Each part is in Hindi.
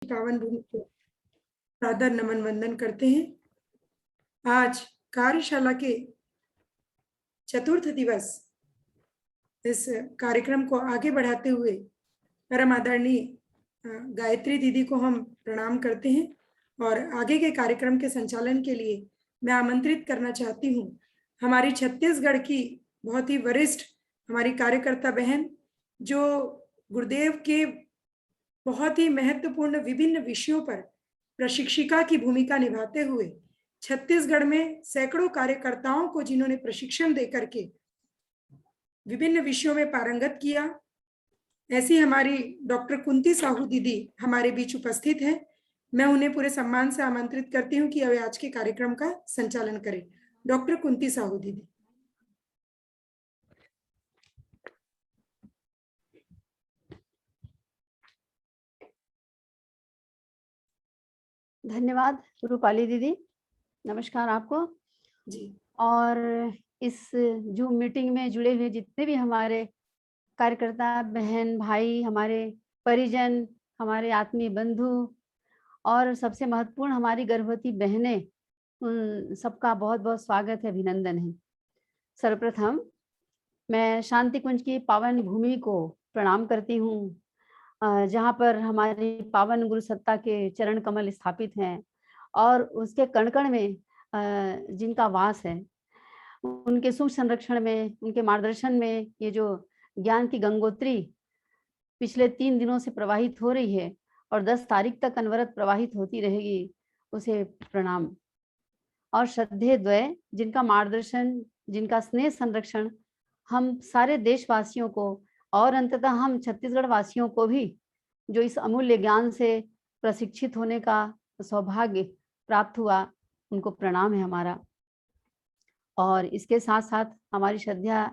पावन भूमि को सादर नमन वंदन करते हैं। आज कार्यशाला के चतुर्थ दिवस इस कार्यक्रम को आगे बढ़ाते हुए परम आदरणीय गायत्री दीदी को हम प्रणाम करते हैं और आगे के कार्यक्रम के संचालन के लिए मैं आमंत्रित करना चाहती हूँ हमारी छत्तीसगढ़ की बहुत ही वरिष्ठ हमारी कार्यकर्ता बहन, जो गुरुदेव के बहुत ही महत्वपूर्ण विभिन्न विषयों पर प्रशिक्षिका की भूमिका निभाते हुए छत्तीसगढ़ में सैकड़ों कार्यकर्ताओं को जिन्होंने प्रशिक्षण देकर के विभिन्न विषयों में पारंगत किया, ऐसी हमारी डॉक्टर कुंती साहू दीदी हमारे बीच उपस्थित है। मैं उन्हें पूरे सम्मान से आमंत्रित करती हूँ कि वे आज के कार्यक्रम का संचालन करें। डॉक्टर कुंती साहू दीदी। धन्यवाद रूपाली दीदी, नमस्कार आपको जी। और इस जूम मीटिंग में जुड़े हुए जितने भी हमारे कार्यकर्ता बहन भाई, हमारे परिजन, हमारे आत्मीय बंधु और सबसे महत्वपूर्ण हमारी गर्भवती बहनें, उन सबका बहुत बहुत स्वागत है, अभिनंदन है। सर्वप्रथम मैं शांति कुंज की पावन भूमि को प्रणाम करती हूँ, जहाँ पर हमारी पावन गुरु सत्ता के चरण कमल स्थापित हैं और उसके कण कण में जिनका वास है, उनके सुख संरक्षण में, उनके मार्गदर्शन में ये जो ज्ञान की गंगोत्री पिछले 3 दिनों से प्रवाहित हो रही है और 10 तारीख तक अनवरत प्रवाहित होती रहेगी, उसे प्रणाम। और श्रद्धेय द्वय जिनका मार्गदर्शन, जिनका स्नेह संरक्षण हम सारे देशवासियों को और अंततः हम छत्तीसगढ़ वासियों को भी जो इस अमूल्य ज्ञान से प्रशिक्षित होने का सौभाग्य प्राप्त हुआ, उनको प्रणाम है हमारा। और इसके साथ साथ हमारी श्रद्धेय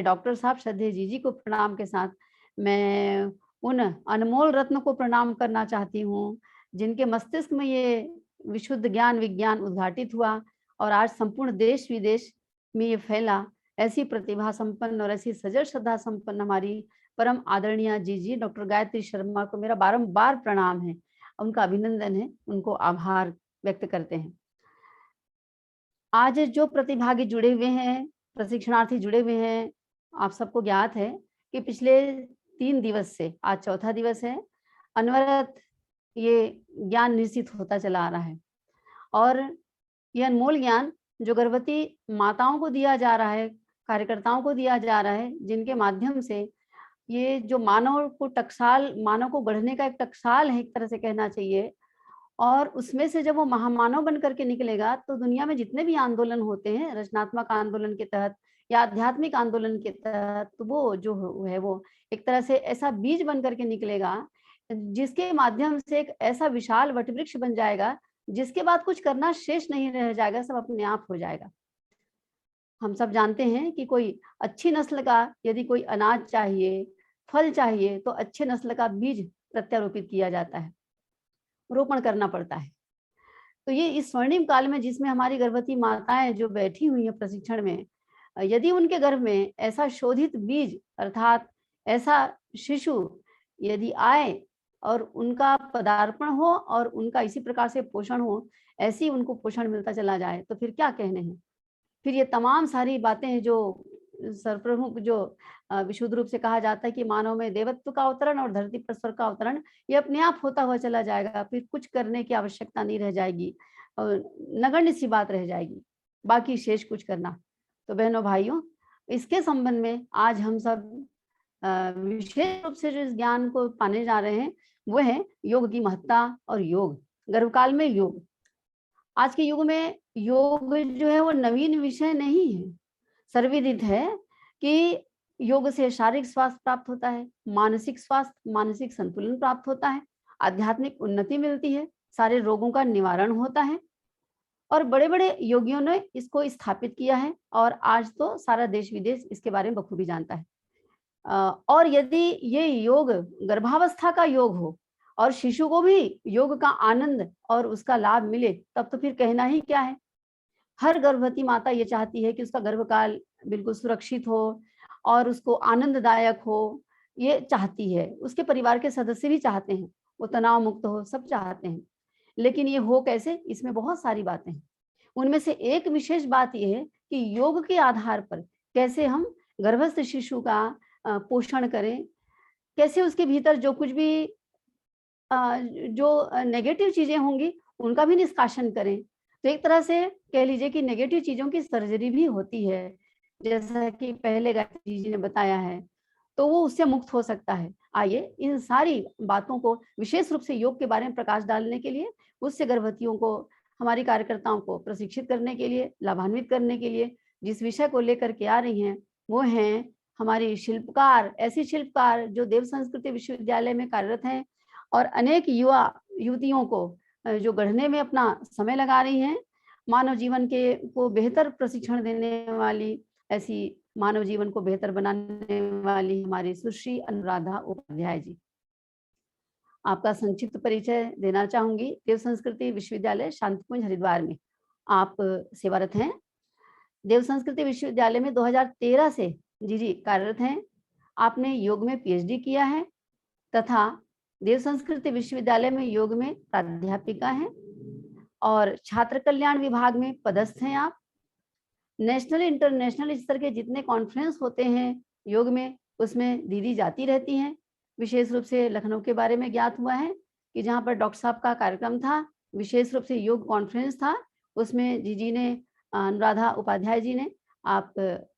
डॉक्टर साहब, श्रद्धेय जीजी को प्रणाम के साथ मैं उन अनमोल रत्न को प्रणाम करना चाहती हूँ जिनके मस्तिष्क में ये विशुद्ध ज्ञान विज्ञान उद्घाटित हुआ और आज संपूर्ण देश विदेश में ये फैला। ऐसी प्रतिभा संपन्न और ऐसी सजल श्रद्धा संपन्न हमारी परम आदरणीय जीजी डॉक्टर गायत्री शर्मा को मेरा बारंबार प्रणाम है, उनका अभिनंदन है, उनको आभार व्यक्त करते हैं। आज जो प्रतिभागी जुड़े हुए हैं, प्रशिक्षणार्थी जुड़े हुए हैं, आप सबको ज्ञात है कि पिछले 3 दिवस से आज चौथा दिवस है, अनवरत ये ज्ञान निश्चित होता चला आ रहा है और ये अनमोल ज्ञान जो गर्भवती माताओं को दिया जा रहा है, कार्यकर्ताओं को दिया जा रहा है, जिनके माध्यम से ये जो मानव को गढ़ने का एक टकसाल है, एक तरह से कहना चाहिए, और उसमें से जब वो महामानव बन करके निकलेगा तो दुनिया में जितने भी आंदोलन होते हैं रचनात्मक आंदोलन के तहत या आध्यात्मिक आंदोलन के तहत, तो वो जो है वो एक तरह से ऐसा बीज बन करके निकलेगा जिसके माध्यम से एक ऐसा विशाल वटवृक्ष बन जाएगा जिसके बाद कुछ करना शेष नहीं रह जाएगा, सब अपने आप हो जाएगा। हम सब जानते हैं कि कोई अच्छी नस्ल का यदि कोई अनाज चाहिए, फल चाहिए, तो अच्छे नस्ल का बीज प्रत्यारोपित किया जाता है, रोपण करना पड़ता है। तो ये इस स्वर्णिम काल में जिसमें हमारी गर्भवती माताएं जो बैठी हुई हैं प्रशिक्षण में, यदि उनके गर्भ में ऐसा शोधित बीज अर्थात ऐसा शिशु यदि आए और उनका पदार्पण हो और उनका इसी प्रकार से पोषण हो, ऐसी उनको पोषण मिलता चला जाए, तो फिर क्या कहने हैं। फिर ये तमाम सारी बातें हैं जो सर्वप्रमुख जो विशुद्ध रूप से कहा जाता है कि मानव में देवत्व का अवतरण और धरती पर स्वर्ग का अवतरण, ये अपने आप होता हुआ चला जाएगा, फिर कुछ करने की आवश्यकता नहीं रह जाएगी, नगण्य सी बात रह जाएगी, बाकी शेष कुछ करना। तो बहनों भाइयों, इसके संबंध में आज हम सब विशेष रूप से जो इस ज्ञान को पाने जा रहे हैं वो है योग की महत्ता और योग, गर्भकाल में योग। आज के युग में योग जो है वो नवीन विषय नहीं है, सर्वविदित है कि योग से शारीरिक स्वास्थ्य प्राप्त होता है, मानसिक स्वास्थ्य, मानसिक संतुलन प्राप्त होता है, आध्यात्मिक उन्नति मिलती है, सारे रोगों का निवारण होता है और बड़े बड़े योगियों ने इसको स्थापित किया है और आज तो सारा देश विदेश इसके बारे में बखूबी जानता है। और यदि ये योग गर्भावस्था का योग हो और शिशु को भी योग का आनंद और उसका लाभ मिले, तब तो फिर कहना ही क्या है। हर गर्भवती माता ये चाहती है कि उसका गर्भकाल बिल्कुल सुरक्षित हो और उसको आनंददायक हो, ये चाहती है, उसके परिवार के सदस्य भी चाहते हैं, वो तनाव मुक्त हो, सब चाहते हैं। लेकिन ये हो कैसे? इसमें बहुत सारी बातें हैं। उनमें से एक विशेष बात ये है कि योग के आधार पर कैसे हम गर्भस्थ शिशु का पोषण करें, कैसे उसके भीतर जो कुछ भी जो नेगेटिव चीज़ें होंगी, उनका भी निष्कासन करें। तो एक तरह से कह लीजिए कि नेगेटिव चीज़ों की सर्जरी भी होती है, जैसा कि पहले गायत्री जी ने बताया है, तो वो उससे मुक्त हो सकता है। आइए इन सारी बातों को विशेष रूप से योग के बारे में प्रकाश डालने के लिए, उससे गर्भवतियों को, हमारी कार्यकर्ताओं को प्रशिक्षित करने के लिए, लाभान्वित करने के लिए जिस विषय को लेकर के आ रही हैं, वो हैं हमारी शिल्पकार, ऐसी शिल्पकार जो देव संस्कृति विश्वविद्यालय में कार्यरत हैं और अनेक युवा युवतियों को जो गढ़ने में अपना समय लगा रही हैं, मानव जीवन को बेहतर प्रशिक्षण देने वाली, ऐसी मानव जीवन को बेहतर बनाने वाली हमारी सुश्री अनुराधा उपाध्याय जी। आपका संक्षिप्त परिचय देना चाहूंगी। देव संस्कृति विश्वविद्यालय शांतिकुंज हरिद्वार में आप सेवारत हैं। देव संस्कृति विश्वविद्यालय में 2013 से जी कार्यरत हैं। आपने योग में पीएचडी किया है तथा देव संस्कृति विश्वविद्यालय में योग में प्राध्यापिका हैं और छात्र कल्याण विभाग में पदस्थ हैं आप। नेशनल इंटरनेशनल स्तर के जितने कॉन्फ्रेंस होते हैं योग में, उसमें दीदी जाती रहती हैं। विशेष रूप से लखनऊ के बारे में ज्ञात हुआ है कि जहाँ पर डॉक्टर साहब का कार्यक्रम था, विशेष रूप से योग कॉन्फ्रेंस था, उसमें जी ने, अनुराधा उपाध्याय जी ने आप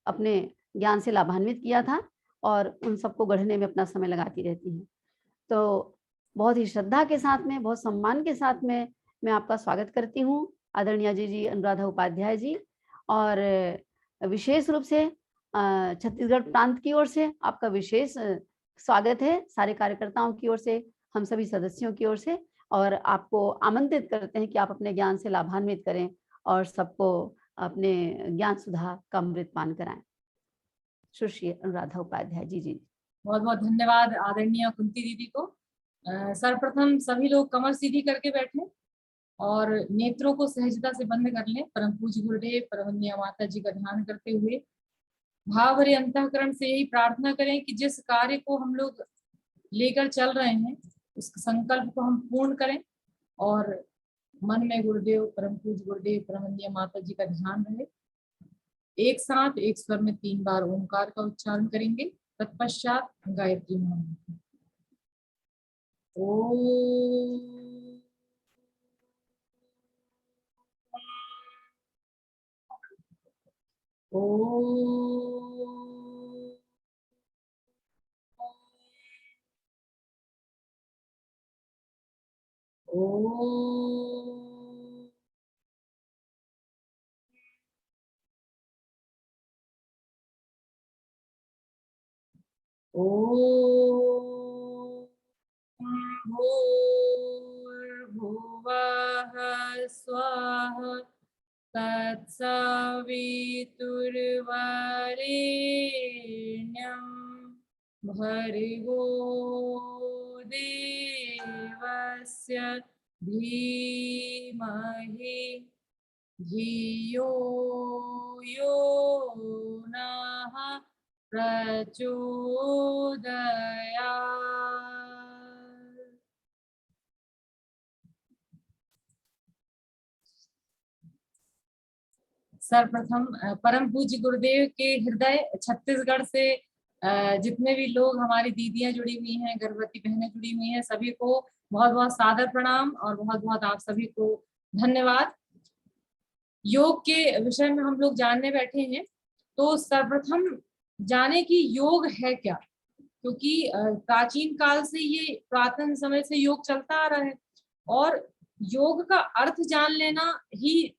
अपने ज्ञान से लाभान्वित किया था और उन सबको गढ़ने में अपना समय लगाती रहती हैं। तो बहुत ही श्रद्धा के साथ में, बहुत सम्मान के साथ में मैं आपका स्वागत करती हूँ, आदरणीय जी अनुराधा उपाध्याय जी। और विशेष रूप से छत्तीसगढ़ प्रांत की ओर से आपका विशेष स्वागत है, सारे कार्यकर्ताओं की ओर से, हम सभी सदस्यों की ओर से, और आपको आमंत्रित करते हैं कि आप अपने ज्ञान से लाभान्वित करें और सबको अपने ज्ञान सुधा का अमृत पान कराएं। सुश्री अनुराधा उपाध्याय जी। बहुत बहुत धन्यवाद आदरणीय कुंती दीदी को। सर्वप्रथम सभी लोग कमर सीधी करके बैठे और नेत्रों को सहजता से बंद कर लें। परम पूज्य गुरुदेव परमवंदनीय माता जी का ध्यान करते हुए भाव भरे अंतःकरण से यही प्रार्थना करें कि जिस कार्य को हम लोग लेकर चल रहे हैं उस संकल्प को हम पूर्ण करें और मन में गुरुदेव परम पूज्य गुरुदेव परमवंदनीय माता जी का ध्यान रहे। एक साथ एक स्वर में 3 बार ओंकार का उच्चारण करेंगे, तत्पश्चात गायत्री मंत्र। ओम भूर्भुवः स्वः तत्सवितुर्वरेण्यं भर्गो देवस्य धीमहि धियो यो नः प्रचोदयात्। सर्वप्रथम परम पूज्य गुरुदेव के हृदय छत्तीसगढ़ से जितने भी लोग, हमारी दीदियां जुड़ी हुई हैं, गर्भवती बहनें जुड़ी हुई हैं, सभी को बहुत बहुत सादर प्रणाम और बहुत बहुत आप सभी को धन्यवाद। योग के विषय में हम लोग जानने बैठे हैं, तो सर्वप्रथम जाने कि योग है क्या, क्योंकि प्राचीन काल से ये पुरातन समय से योग चलता आ रहा है और योग का अर्थ जान लेना ही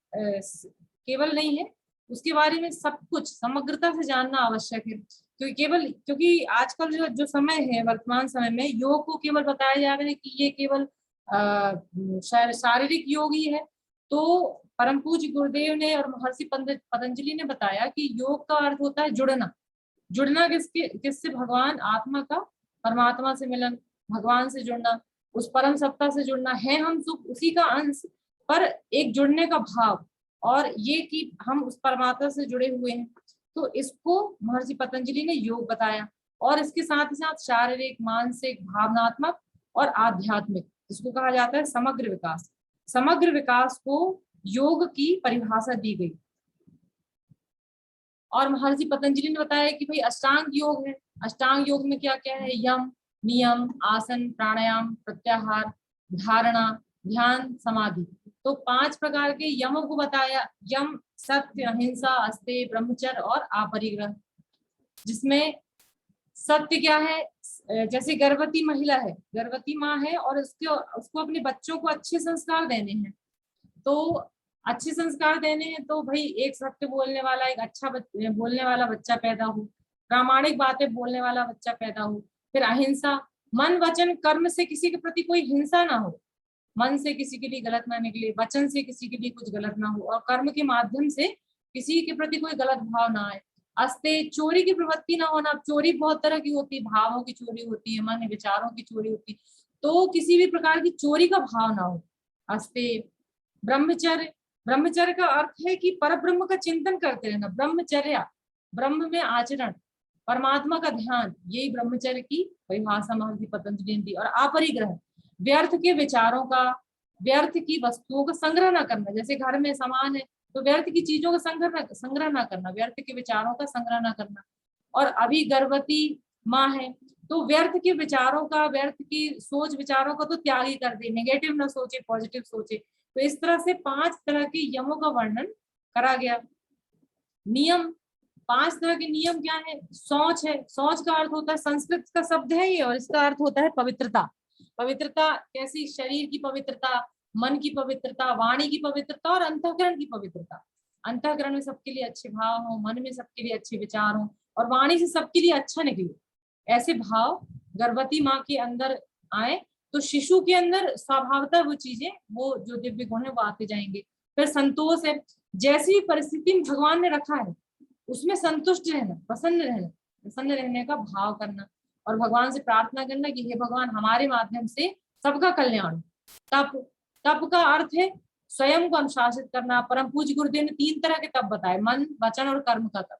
केवल नहीं है, उसके बारे में सब कुछ समग्रता से जानना आवश्यक है। क्योंकि आजकल जो समय है, वर्तमान समय में योग को केवल बताया जा रहा है कि ये केवल शारीरिक योग ही है। तो परम पूज्य गुरुदेव ने और महर्षि पतंजलि ने बताया कि योग का अर्थ होता है जुड़ना। जुड़ना किससे? भगवान आत्मा का, परमात्मा से मिलन, भगवान से जुड़ना, उस परम सत्ता से जुड़ना है। हम सब उसी का अंश, पर एक जुड़ने का भाव और ये कि हम उस परमात्मा से जुड़े हुए हैं, तो इसको महर्षि पतंजलि ने योग बताया। और इसके साथ ही साथ शारीरिक, मानसिक, भावनात्मक और आध्यात्मिक, जिसको कहा जाता है समग्र विकास। समग्र विकास को योग की परिभाषा दी गई। और महर्षि पतंजलि ने बताया कि भाई अष्टांग योग है। अष्टांग योग में क्या क्या है? यम, नियम, आसन, प्राणायाम, प्रत्याहार, धारणा, ध्यान, समाधि। तो 5 प्रकार के यमों को बताया। यम सत्य, अहिंसा, अस्तेय, ब्रह्मचर्य और अपरिग्रह। जिसमें सत्य क्या है? जैसे गर्भवती महिला है, गर्भवती माँ है और उसको अपने बच्चों को अच्छे संस्कार देने हैं। तो अच्छे संस्कार देने हैं तो भाई एक सत्य बोलने वाला, एक अच्छा बोलने वाला बच्चा पैदा हो, प्रामाणिक बातें बोलने वाला बच्चा पैदा हो। फिर अहिंसा, मन वचन कर्म से किसी के प्रति कोई हिंसा ना हो, मन से किसी के लिए गलत ना निकले, वचन से किसी के लिए कुछ गलत ना हो, और कर्म के माध्यम से किसी के प्रति कोई गलत भाव ना आए। अस्तेय, चोरी की प्रवृत्ति ना होना। चोरी बहुत तरह की होती है, भावों की चोरी होती है, मन विचारों की चोरी होती है, तो किसी भी प्रकार की चोरी का भाव ना हो। अस्तेय। ब्रह्मचर्य, ब्रह्मचर्य का अर्थ है कि परब्रह्म का चिंतन करते रहना। ब्रह्मचर्या, ब्रह्म में आचरण, परमात्मा का ध्यान, यही ब्रह्मचर्य की परिभाषा महर्षि पतंजलि ने दी। और अपरिग्रह, व्यर्थ के विचारों का, व्यर्थ की वस्तुओं का संग्रह न करना। जैसे घर में सामान है तो व्यर्थ की चीजों का संग्रह न करना, व्यर्थ के विचारों का संग्रह न करना। और अभी गर्भवती माँ है तो व्यर्थ के विचारों का, व्यर्थ की सोच विचारों का तो त्याग ही कर दे, नेगेटिव ना सोचे, पॉजिटिव सोचे। तो इस तरह से 5 तरह के यमों का वर्णन करा गया। नियम, 5 तरह के नियम क्या है? शौच है। शौच का अर्थ होता है, संस्कृत का शब्द है ये, और इसका अर्थ होता है पवित्रता। पवित्रता कैसी? शरीर की पवित्रता, मन की पवित्रता, वाणी की पवित्रता और अंतःकरण की पवित्रता। अंतःकरण में सबके लिए अच्छे भाव हो, मन में सबके लिए अच्छे विचार हो, और वाणी से सबके लिए अच्छा निकले, ऐसे भाव गर्भवती माँ के अंदर आए तो शिशु के अंदर स्वभावतः वो चीजें, वो जो दिव्य गुण है वो आते जाएंगे। फिर संतोष है, जैसी भी परिस्थिति में भगवान ने रखा है उसमें संतुष्ट रहना, प्रसन्न रहने का भाव करना, और भगवान से प्रार्थना करना कि हे भगवान हमारे माध्यम से सबका कल्याण। तप, तप का अर्थ है स्वयं को अनुशासित करना। परम पूज्य गुरुदेव ने 3 तरह के तप बताए, मन, वचन और कर्म का तप।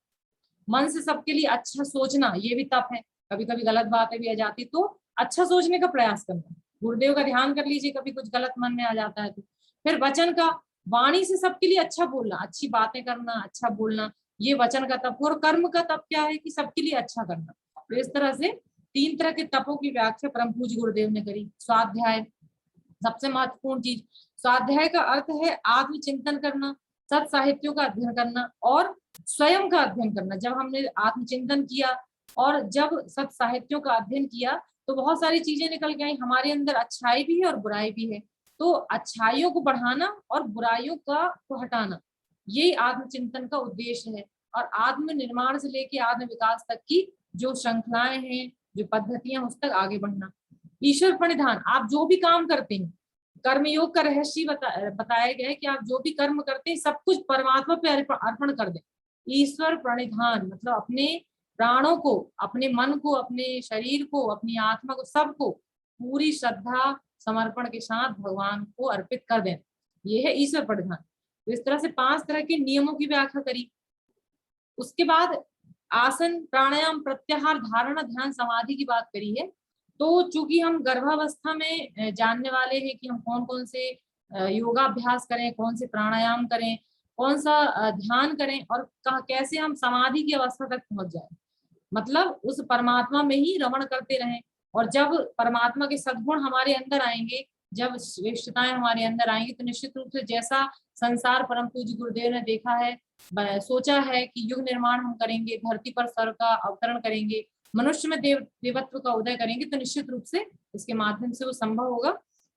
मन से सबके लिए अच्छा सोचना, ये भी तप है। कभी कभी गलत बातें भी आ जाती तो अच्छा सोचने का प्रयास करना, गुरुदेव का ध्यान कर लीजिए, कभी कुछ गलत मन में आ जाता है तो। फिर वचन का, वाणी से सबके लिए अच्छा बोलना, अच्छी बातें करना, अच्छा बोलना, ये वचन का तप। और कर्म का तप क्या है? कि सबके लिए अच्छा करना। तो इस तरह से 3 तरह के तपों की व्याख्या परम पूज्य गुरुदेव ने करी। स्वाध्याय, सबसे महत्वपूर्ण चीज, स्वाध्याय का अर्थ है आत्मचिंतन करना, सत साहित्यों का अध्ययन करना और स्वयं का अध्ययन करना। जब हमने आत्मचिंतन किया और जब सत साहित्यों का अध्ययन किया तो बहुत सारी चीजें निकल के आई, हमारे अंदर अच्छाई भी है और बुराई भी है। तो अच्छाइयों को बढ़ाना और बुराइयों को हटाना, यही आत्मचिंतन का उद्देश्य है। और आत्म निर्माण से लेके आत्म विकास तक की जो श्रृंखलाएं हैं, जो पद्धतियां, उस तक आगे बढ़ना। ईश्वर प्रणिधान, आप जो भी काम करते हैं, कर्मयोग का रहस्य बताया गया है कि आप जो भी कर्म करते हैं सब कुछ परमात्मा पे अर्पण कर दें। ईश्वर प्रणिधान मतलब अपने प्राणों को, अपने मन को, अपने शरीर को, अपनी आत्मा को, सबको पूरी श्रद्धा समर्पण के साथ भगवान को अर्पित कर दें, ये है ईश्वर प्रणिधान। तो इस तरह से 5 तरह के नियमों की व्याख्या करी। उसके बाद आसन, प्राणायाम, प्रत्याहार, धारणा, ध्यान, समाधि की बात करी है। तो चूंकि हम गर्भावस्था में जानने वाले हैं कि हम कौन कौन से योगाभ्यास करें, कौन से प्राणायाम करें, कौन सा ध्यान करें और कैसे हम समाधि की अवस्था तक पहुंच जाए, मतलब उस परमात्मा में ही रमण करते रहें। और जब परमात्मा के सद्गुण हमारे अंदर आएंगे, जब श्रेष्ठताएं हमारे अंदर आएंगी, तो निश्चित रूप से जैसा संसार परम पूज्य गुरुदेव ने देखा है, सोचा है कि युग निर्माण हम करेंगे, धरती पर स्वर्ग का अवतरण करेंगे, मनुष्य में देवत्व का उदय करेंगे, तो निश्चित रूप से इसके माध्यम से वो संभव होगा।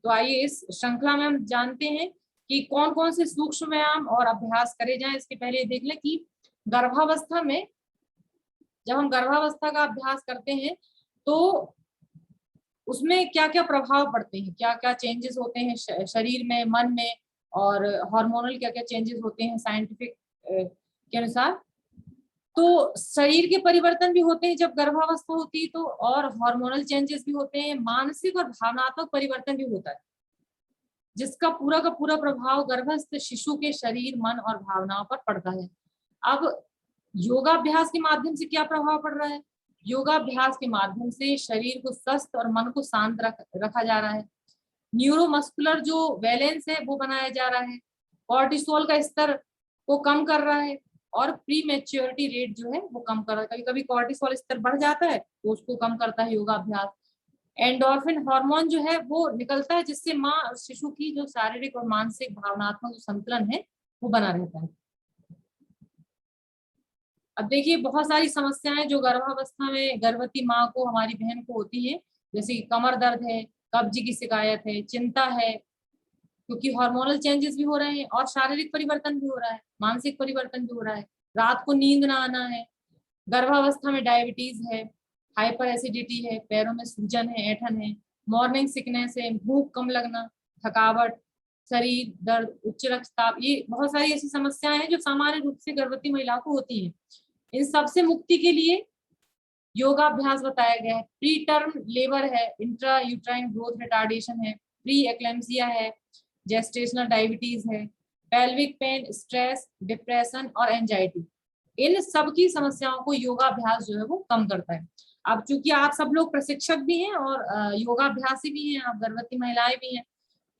तो आइए इस श्रृंखला में हम जानते हैं कि कौन कौन से सूक्ष्म व्यायाम और अभ्यास करे जाएं। इसके पहले देख लें कि गर्भावस्था में जब हम गर्भावस्था का अभ्यास करते हैं तो उसमें क्या क्या प्रभाव पड़ते हैं, क्या क्या चेंजेस होते हैं शरीर में, मन में, और हार्मोनल क्या क्या चेंजेस होते हैं साइंटिफिक के अनुसार। तो शरीर के परिवर्तन भी होते हैं जब गर्भावस्था होती है तो, और हार्मोनल चेंजेस भी होते हैं, मानसिक और भावनात्मक परिवर्तन भी होता है, जिसका पूरा का पूरा प्रभाव गर्भस्थ शिशु के शरीर, मन और भावनाओं पर पड़ता है। अब योगाभ्यास के माध्यम से क्या प्रभाव पड़ रहा है? योगाभ्यास के माध्यम से शरीर को स्वस्थ और मन को शांत रखा जा रहा है। न्यूरोमस्कुलर जो बैलेंस है वो बनाया जा रहा है, कॉर्टिसोल का स्तर को कम कर रहा है और प्री मैच्योरिटी रेट जो है वो कम कर रहा है। कभी कभी कॉर्टिसोल स्तर बढ़ जाता है तो उसको कम करता है योगाभ्यास। एंडोर्फिन हार्मोन जो है वो निकलता है, जिससे माँ और शिशु की जो शारीरिक और मानसिक भावनात्मक जो संतुलन है वो बना रहता है। अब देखिए, बहुत सारी समस्याएं जो गर्भावस्था में गर्भवती माँ को, हमारी बहन को होती है, जैसे कि कमर दर्द है, कब्ज की शिकायत है, चिंता है, क्योंकि हार्मोनल चेंजेस भी हो रहे हैं और शारीरिक परिवर्तन भी हो रहा है, मानसिक परिवर्तन भी हो रहा है, रात को नींद ना आना है, गर्भावस्था में डायबिटीज है, हाइपर एसिडिटी है, पैरों में सूजन है, ऐंठन है, मॉर्निंग सिकनेस है, भूख कम लगना, थकावट, शरीर दर्द, उच्च रक्तचाप, ये बहुत सारी ऐसी समस्याएं हैं जो सामान्य रूप से गर्भवती महिला को होती हैं। इन सबसे मुक्ति के लिए योगाभ्यास बताया गया है। प्री टर्म लेबर है, इंट्रा यूट्राइन ग्रोथ रिटार्डेशन है, प्री एक्लेम्सिया है, जेस्टेशनल डायबिटीज है, पेल्विक पेन, स्ट्रेस, डिप्रेशन और एंजाइटी, इन सब की समस्याओं को योगाभ्यास जो है वो कम करता है। अब चूंकि आप सब लोग प्रशिक्षक भी हैं और योगाभ्यासी भी हैं, आप गर्भवती महिलाएं भी हैं,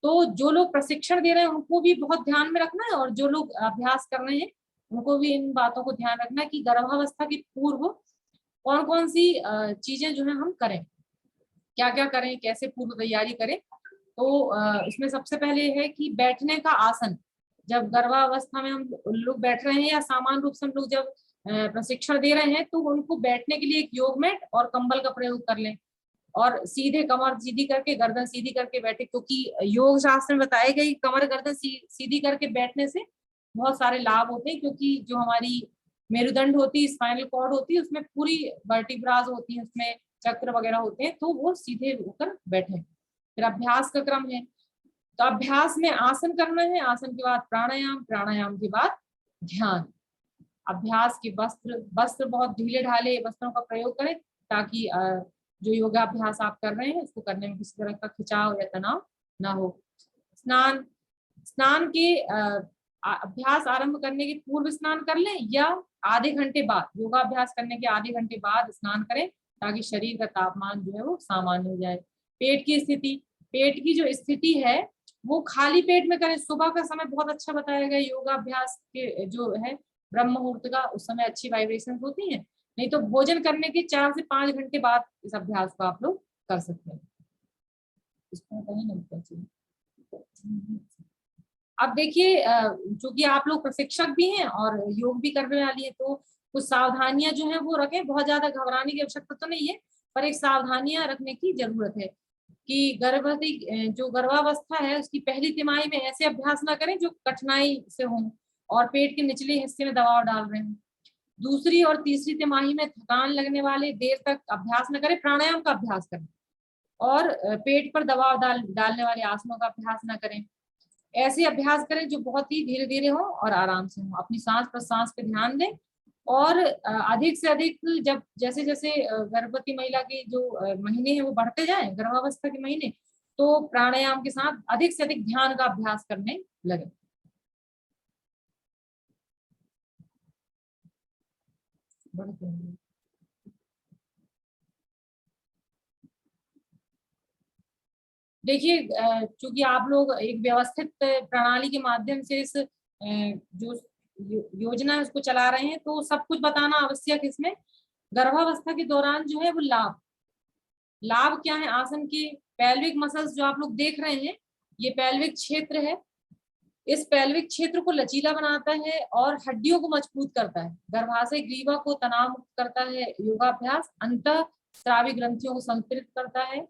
तो जो लोग प्रशिक्षण दे रहे हैं उनको भी बहुत ध्यान में रखना है और जो लोग अभ्यास कर रहे हैं उनको भी इन बातों को ध्यान रखना है कि गर्भावस्था के पूर्व कौन कौन सी चीजें जो है हम करें, क्या क्या करें, कैसे पूर्व तैयारी करें। तो इसमें सबसे पहले है कि बैठने का आसन। जब गर्भावस्था में हम लोग बैठ रहे हैं या सामान्य रूप से हम लोग जब प्रशिक्षण दे रहे हैं तो उनको बैठने के लिए एक योग मैट और कंबल का प्रयोग कर लें और सीधे कमर सीधी करके, गर्दन सीधी करके बैठे, क्योंकि योग शास्त्र में बताया गया कि कमर गर्दन सीधी करके बैठने से बहुत सारे लाभ होते हैं, क्योंकि जो हमारी मेरुदंड होती है, स्पाइनल कॉर्ड होती है, उसमें पूरी वर्टिब्रास होती है, उसमें चक्र वगैरह होते हैं, तो वो सीधे होकर बैठे। फिर अभ्यास का क्रम है, तो अभ्यास में आसन करना है, आसन के बाद प्राणायाम, प्राणायाम के बाद ध्यान। अभ्यास के वस्त्र बहुत ढीले ढाले वस्त्रों का प्रयोग करें ताकि जो योगाभ्यास आप कर रहे हैं उसको करने में किसी तरह का खिंचाव या तनाव ना हो। स्नान के अभ्यास आरंभ करने के पूर्व स्नान कर लें या आधे घंटे बाद, योगाभ्यास करने के आधे घंटे बाद स्नान करें ताकि शरीर का तापमान जो है वो सामान्य हो जाए। पेट की स्थिति, पेट की जो स्थिति है वो खाली पेट में करें। सुबह का समय बहुत अच्छा बताया गया योगाभ्यास के जो है ब्रह्म मुहूर्त का, उस समय अच्छी वाइब्रेशन होती है, नहीं तो भोजन करने के 4 से 5 घंटे बाद इस अभ्यास को आप लोग कर सकते हैं। अब देखिए, चूंकि आप लोग प्रशिक्षक भी हैं और योग भी करने वाली है, तो कुछ सावधानियां जो है वो रखें। बहुत ज्यादा घबराने की आवश्यकता तो नहीं है, पर एक सावधानियां रखने की जरूरत है कि गर्भवती जो गर्भावस्था है उसकी पहली तिमाही में ऐसे अभ्यास ना करें जो कठिनाई से हों और पेट के निचले हिस्से में दबाव डाल रहे हैं। दूसरी और तीसरी तिमाही में थकान लगने वाले देर तक अभ्यास न करें, प्राणायाम का अभ्यास करें और पेट पर दबाव डालने वाले आसनों का अभ्यास न करें। ऐसे अभ्यास करें जो बहुत ही धीरे धीरे हो और आराम से हो। अपनी सांस प्रश्वास पे ध्यान दें और अधिक से अधिक जब जैसे जैसे गर्भवती महिला के जो महीने हैं वो बढ़ते जाएं, गर्भावस्था के महीने, तो प्राणायाम के साथ अधिक से अधिक ध्यान का अभ्यास करने लगे। देखिए, चूंकि आप लोग एक व्यवस्थित प्रणाली के माध्यम से इस जो योजना है उसको चला रहे हैं, तो सब कुछ बताना आवश्यक। इसमें गर्भावस्था के दौरान जो है वो लाभ क्या है आसन के। पेल्विक मसल्स जो आप लोग देख रहे हैं, ये पेल्विक क्षेत्र है, इस पेल्विक क्षेत्र को लचीला बनाता है और हड्डियों को मजबूत करता है। गर्भाशय ग्रीवा को तनाव मुक्त करता है योगाभ्यास। अंतःस्रावी ग्रंथियों को संतुलित करता है।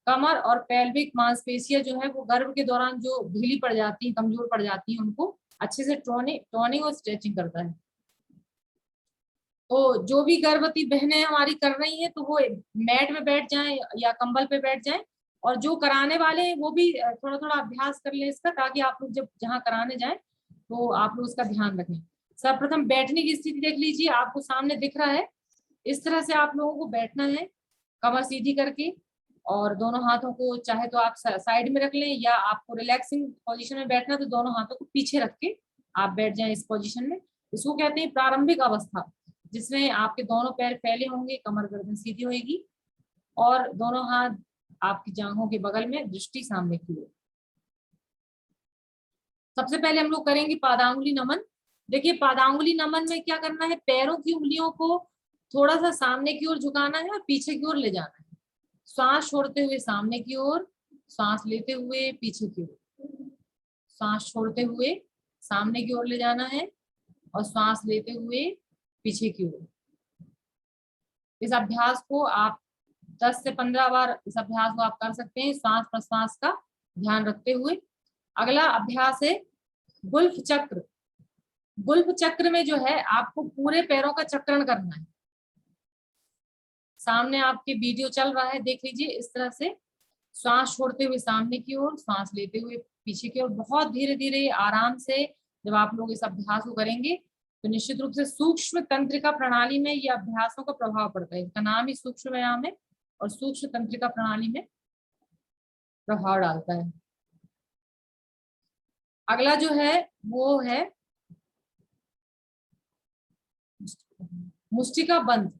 कमर और पेल्विक मांसपेशियां जो है वो गर्भ के दौरान जो ढीली पड़ जाती है, कमजोर पड़ जाती है, उनको अच्छे से टोनिंग और स्ट्रेचिंग करता है। तो जो भी गर्भवती बहनें हमारी कर रही हैं तो वो मैट में बैठ जाएं या कंबल पे बैठ जाएं, और जो कराने वाले हैं वो भी थोड़ा थोड़ा अभ्यास कर लें इसका, ताकि आप लोग जब जहाँ कराने जाएं तो आप लोग उसका ध्यान रखें। सर्वप्रथम बैठने की स्थिति देख लीजिए, आपको सामने दिख रहा है, इस तरह से आप लोगों को बैठना है, कमर सीधी करके, और दोनों हाथों को चाहे तो आप साइड में रख लें, या आपको रिलैक्सिंग पोजीशन में बैठना तो दोनों हाथों को पीछे रख के आप बैठ जाएं इस पोजीशन में। इसको कहते हैं प्रारंभिक अवस्था, जिसमें आपके दोनों पैर फैले होंगे, कमर गर्दन सीधी होगी और दोनों हाथ आपकी जांघों के बगल में, दृष्टि सामने की ओर। सबसे पहले हम लोग करेंगे पादांगुली नमन। देखिए पादांगुली नमन में क्या करना है, पैरों की उंगलियों को थोड़ा सा सामने की ओर झुकाना है और पीछे की ओर ले जाना है। सांस छोड़ते हुए सामने की ओर, सांस लेते हुए पीछे की ओर, सांस छोड़ते हुए सामने की ओर ले जाना है और सांस लेते हुए पीछे की ओर। इस अभ्यास को आप 10 से 15 बार इस अभ्यास को आप कर सकते हैं, सांस प्रश्वास का ध्यान रखते हुए। अगला अभ्यास है गुल्फ चक्र। गुल्फ चक्र में जो है आपको पूरे पैरों का चक्रण करना है। सामने आपके वीडियो चल रहा है, देख लीजिए। इस तरह से सांस छोड़ते हुए सामने की ओर, सांस लेते हुए पीछे की ओर, बहुत धीरे धीरे आराम से जब आप लोग इस अभ्यास को करेंगे तो निश्चित रूप से सूक्ष्म तंत्रिका प्रणाली में ये अभ्यासों का प्रभाव पड़ता है। इसका नाम ही सूक्ष्म व्यायाम है और सूक्ष्म तंत्रिका प्रणाली में प्रभाव डालता है। अगला जो है वो है मुष्टिका बंध।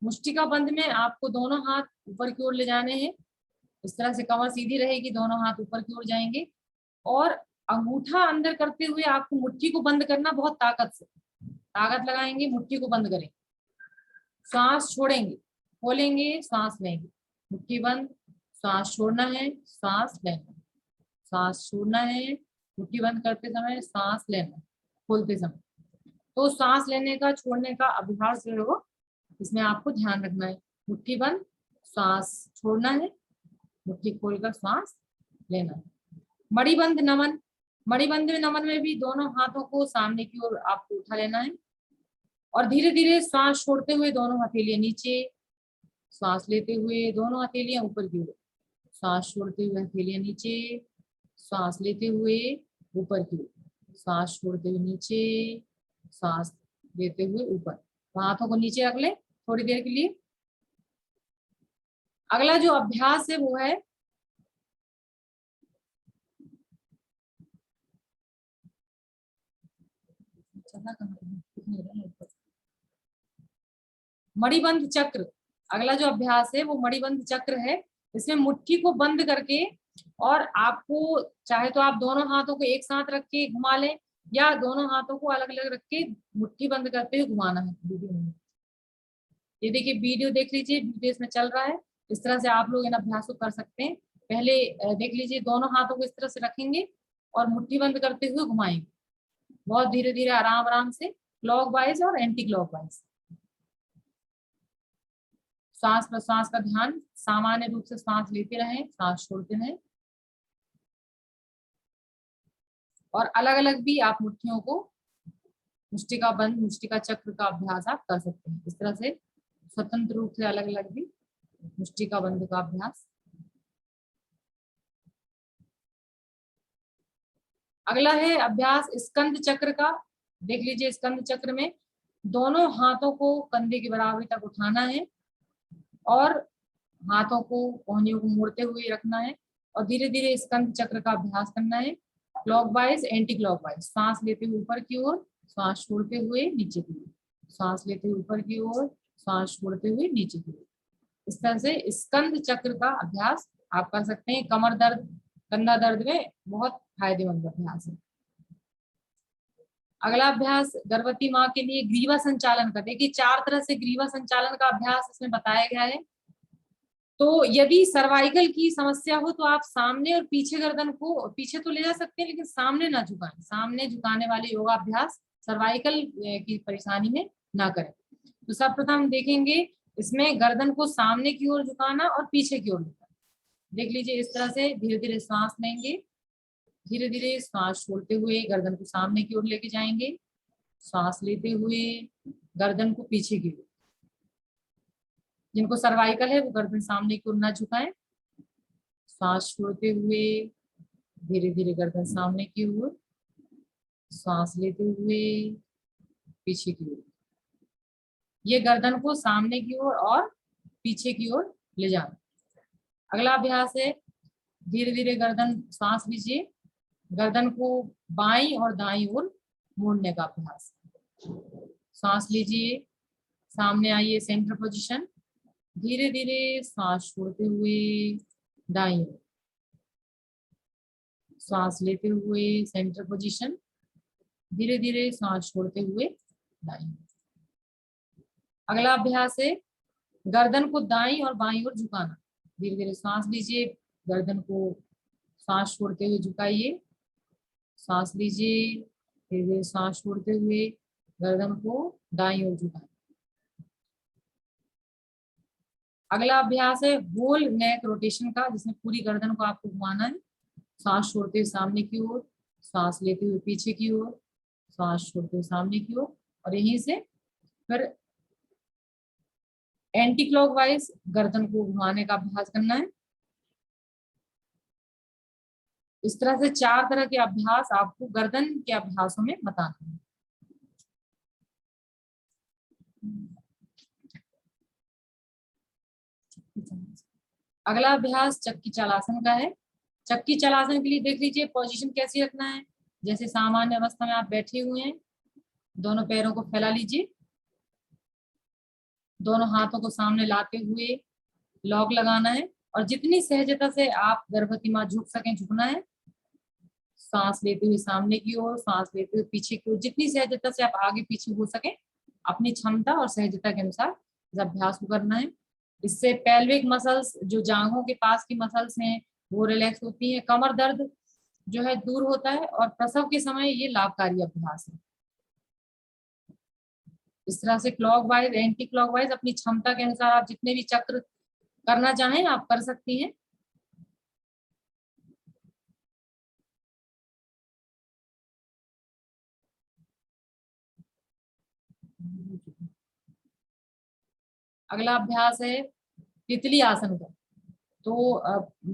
मुष्टिका बंध में आपको दोनों हाथ ऊपर की ओर ले जाने हैं। इस तरह से कमर सीधी रहेगी, दोनों हाथ ऊपर की ओर जाएंगे और अंगूठा अंदर करते हुए आपको मुट्ठी को बंद करना, बहुत ताकत से ताकत लगाएंगे, मुट्ठी को बंद करेंगे, सांस छोड़ेंगे, खोलेंगे, सांस लेंगे, मुट्ठी बंद, सांस छोड़ना है, सांस लेना, सांस छोड़ना है, मुट्ठी बंद करते समय, सांस लेना, खोलते समय। तो सांस लेने का छोड़ने का अभ्यास जो है इसमें आपको ध्यान रखना है। मुट्ठी बंद, सांस छोड़ना है, मुट्ठी खोलकर सांस लेना है। मणिबंध नमन। मणिबंध नमन में भी दोनों हाथों को सामने की ओर आपको उठा लेना है और धीरे धीरे सांस छोड़ते हुए दोनों हथेलियां नीचे, सांस लेते हुए दोनों हथेलियां ऊपर की ओर, सांस छोड़ते हुए हथेलियां नीचे, सांस लेते हुए ऊपर की ओर, सांस छोड़ते हुए नीचे, सांस लेते हुए ऊपर। हाथों को नीचे रख ले थोड़ी देर के लिए। अगला जो अभ्यास है वो है मणिबंध चक्र। अगला जो अभ्यास है वो मणिबंध चक्र है। इसमें मुट्ठी को बंद करके और आपको चाहे तो आप दोनों हाथों को एक साथ रख के घुमा लें या दोनों हाथों को अलग अलग रख के मुट्ठी बंद करते हुए घुमाना है वीडियो में। ये देखिए वीडियो देख लीजिए, वीडियो इसमें चल रहा है। इस तरह से आप लोग इन अभ्यास को कर सकते हैं। पहले देख लीजिए, दोनों हाथों को इस तरह से रखेंगे और मुट्ठी बंद करते हुए घुमाएंगे, बहुत धीरे धीरे आराम आराम से, क्लॉकवाइज और एंटी क्लॉकवाइज। सांस प्रश्वास का ध्यान, सामान्य रूप से सांस लेते रहें, सांस छोड़ते रहें और अलग अलग भी आप मुट्ठियों को, मुष्टिका बंद, मुष्टिका चक्र का अभ्यास आप कर सकते हैं। इस तरह से स्वतंत्र रूप से अलग अलग भी मुष्टिका बंद का अभ्यास। अगला है अभ्यास स्कंद चक्र का। देख लीजिए, स्कंद चक्र में दोनों हाथों को कंधे की बराबरी तक उठाना है और हाथों को कोहनियों को मोड़ते हुए रखना है और धीरे धीरे स्कंद चक्र का अभ्यास करना है, क्लॉकवाइज एंटी क्लॉकवाइज। सांस लेते हुए ऊपर की ओर, सांस छोड़ते हुए नीचे की ओर, सांस लेते हुए ऊपर की ओर, सांस छोड़ते हुए नीचे की ओर। इस तरह से स्कंद चक्र का अभ्यास आप कर सकते हैं। कमर दर्द, कंधा दर्द में बहुत फायदेमंद अभ्यास है। अगला अभ्यास गर्भवती माँ के लिए ग्रीवा संचालन का। देखिए 4 तरह से ग्रीवा संचालन का अभ्यास इसमें बताया गया है। तो यदि सर्वाइकल की समस्या हो तो आप सामने और पीछे गर्दन को पीछे तो ले जा सकते हैं, लेकिन सामने ना झुकाएं। सामने झुकाने वाले योगाभ्यास सर्वाइकल की परेशानी में ना करें। तो सर्वप्रथम देखेंगे इसमें गर्दन को सामने की ओर झुकाना और पीछे की ओर झुकाना। देख लीजिए, इस तरह से धीरे धीरे सांस लेंगे, धीरे धीरे सांस छोड़ते हुए गर्दन को सामने की ओर लेके जाएंगे, सांस लेते हुए गर्दन को पीछे की ओर। जिनको सर्वाइकल है वो गर्दन सामने की ओर ना झुकाएं, सांस छोड़ते हुए धीरे धीरे गर्दन सामने की ओर, सांस लेते हुए पीछे की ओर। ये गर्दन को सामने की ओर और पीछे की ओर ले जाना। अगला अभ्यास है धीरे धीरे गर्दन, सांस लीजिए, गर्दन को बाईं और दाईं ओर मोड़ने का अभ्यास। सांस लीजिए, सामने आइए सेंटर पोजीशन, धीरे धीरे सांस छोड़ते हुए दाईं ओर, सांस लेते हुए सेंटर पोजीशन, धीरे धीरे सांस छोड़ते हुए दाईं ओर। अगला अभ्यास है गर्दन को दाईं और बाईं ओर झुकाना। धीरे धीरे सांस लीजिए, गर्दन को सांस छोड़ते हुए झुकाइए, सांस लीजिए, धीरे धीरे सांस छोड़ते हुए गर्दन को दाईं ओर झुकाएं। अगला अभ्यास है होल नेक रोटेशन का, जिसमें पूरी गर्दन को आपको घुमाना है। सांस छोड़ते हुए सामने की ओर, सांस लेते हुए पीछे की ओर, सांस छोड़ते हुए सामने की ओर, और यहीं से फिर एंटी क्लॉकवाइज गर्दन को घुमाने का अभ्यास करना है। इस तरह से 4 तरह के अभ्यास आपको गर्दन के अभ्यासों में बताना है। अगला अभ्यास चक्की चलासन का है। चक्की चलासन के लिए देख लीजिए पोजीशन कैसी रखना है। जैसे सामान्य अवस्था में आप बैठे हुए हैं, दोनों पैरों को फैला लीजिए, दोनों हाथों को सामने लाते हुए लॉक लगाना है, और जितनी सहजता से आप गर्भवती माँ झुक सकें झुकना है। सांस लेते हुए सामने की ओर, सांस लेते हुए पीछे की ओर, जितनी सहजता से आप आगे पीछे हो सके अपनी क्षमता और सहजता के अनुसार इस अभ्यास को करना है। इससे पेल्विक मसल्स, जो जांघों के पास की मसल्स हैं, वो रिलैक्स होती है, कमर दर्द जो है दूर होता है, और प्रसव के समय ये लाभकारी अभ्यास है। इस तरह से क्लॉकवाइज एंटी क्लॉकवाइज अपनी क्षमता के अनुसार आप जितने भी चक्र करना चाहें आप कर सकती हैं। अगला अभ्यास है तितली आसन का। तो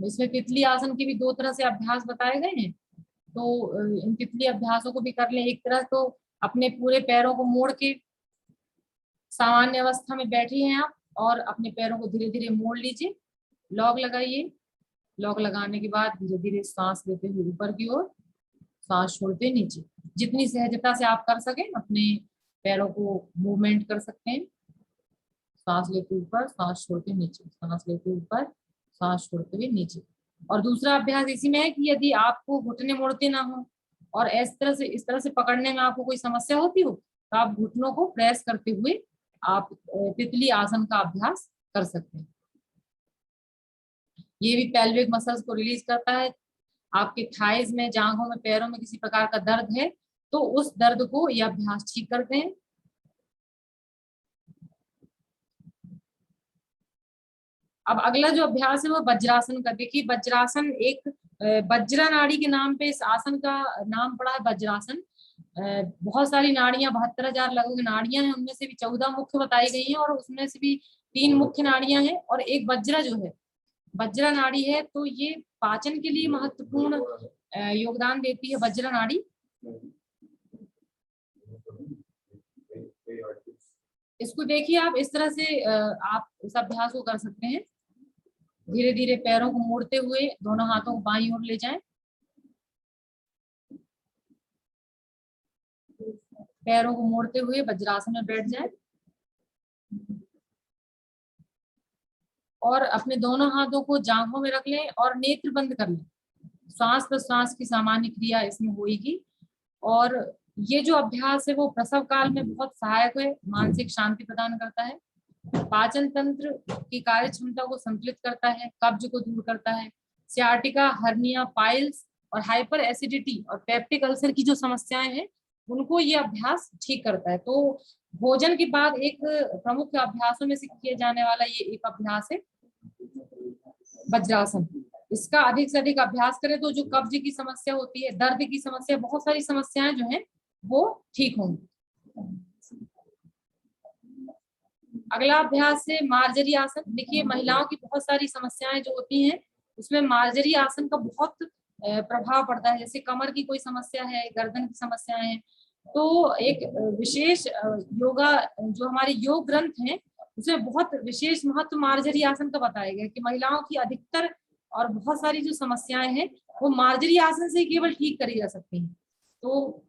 इसमें तितली आसन के भी 2 तरह से अभ्यास बताए गए हैं। तो इन तितली अभ्यासों को भी कर लें। एक तरह तो अपने पूरे पैरों को मोड़ के सामान्य अवस्था में बैठी हैं आप, और अपने पैरों को धीरे धीरे मोड़ लीजिए, लॉक लगाइए। लॉक लगाने के बाद धीरे धीरे सांस लेते हुए ऊपर की ओर, सांस छोड़ते नीचे। जितनी सहजता से आप कर सकें अपने पैरों को मूवमेंट कर सकते हैं। सांस लेते ऊपर, सांस छोड़ते नीचे, सांस लेते ऊपर, सांस छोड़ते हुए नीचे। और दूसरा अभ्यास इसी में है कि यदि आपको घुटने मोड़ते ना हो और इस तरह से पकड़ने में आपको कोई समस्या होती हो, तो आप घुटनों को प्रेस करते हुए आप तितली आसन का अभ्यास कर सकते हैं। ये भी पेल्विक मसल्स को रिलीज करता है। आपके थाइज में, जांघों में, पैरों में किसी प्रकार का दर्द है तो उस दर्द को यह अभ्यास ठीक करते हैं। अब अगला जो अभ्यास है वो वज्रासन का। देखिए वज्रासन एक वज्रा नाड़ी के नाम पे इस आसन का नाम पड़ा है वज्रासन। बहुत सारी नाड़ियां, 72,000 लगभग नाड़ियां हैं, उनमें से भी 14 मुख्य बताई गई हैं, और उसमें से भी 3 मुख्य नाड़ियां हैं, और एक वज्रा जो है वज्रा नाड़ी है। तो ये पाचन के लिए महत्वपूर्ण योगदान देती है वज्रा नाड़ी। इसको देखिए आप इस तरह से आप इस अभ्यास को कर सकते हैं। धीरे धीरे पैरों को मोड़ते हुए दोनों हाथों को बाईं ओर ले जाएं, पैरों को मोड़ते हुए वज्रासन में बैठ जाएं, और अपने दोनों हाथों को जांघों में रख लें और नेत्र बंद कर लें। श्वास प्रश्वास की सामान्य क्रिया इसमें होगी। और ये जो अभ्यास है वो प्रसव काल में बहुत सहायक है, मानसिक शांति प्रदान करता है, पाचन तंत्र की कार्य क्षमता को संतुलित करता है, कब्ज को दूर करता है, सियाटिका, हर्निया, पाइल्स और हाइपर एसिडिटी और पेप्टिक अल्सर की जो समस्याएं हैं उनको ये अभ्यास ठीक करता है। तो भोजन के बाद एक प्रमुख अभ्यासों में से किए जाने वाला ये एक अभ्यास है वज्रासन। इसका अधिक से अधिक अभ्यास करें तो जो कब्ज की समस्या होती है, दर्द की समस्या, बहुत सारी समस्याएं जो हैं वो ठीक होंगी। अगला अभ्यास है मार्जरी आसन। देखिए महिलाओं की बहुत सारी समस्याएं जो होती हैं उसमें मार्जरी आसन का बहुत प्रभाव पड़ता है। जैसे कमर की कोई समस्या है, गर्दन की समस्याएं हैं, तो एक विशेष योगा जो हमारे योग ग्रंथ हैं उसमें बहुत विशेष महत्व मार्जरी आसन का बताया गया कि महिलाओं की अधिकतर और बहुत सारी जो समस्याएं हैं वो मार्जरी आसन से केवल ठीक करी जा सकती हैं। तो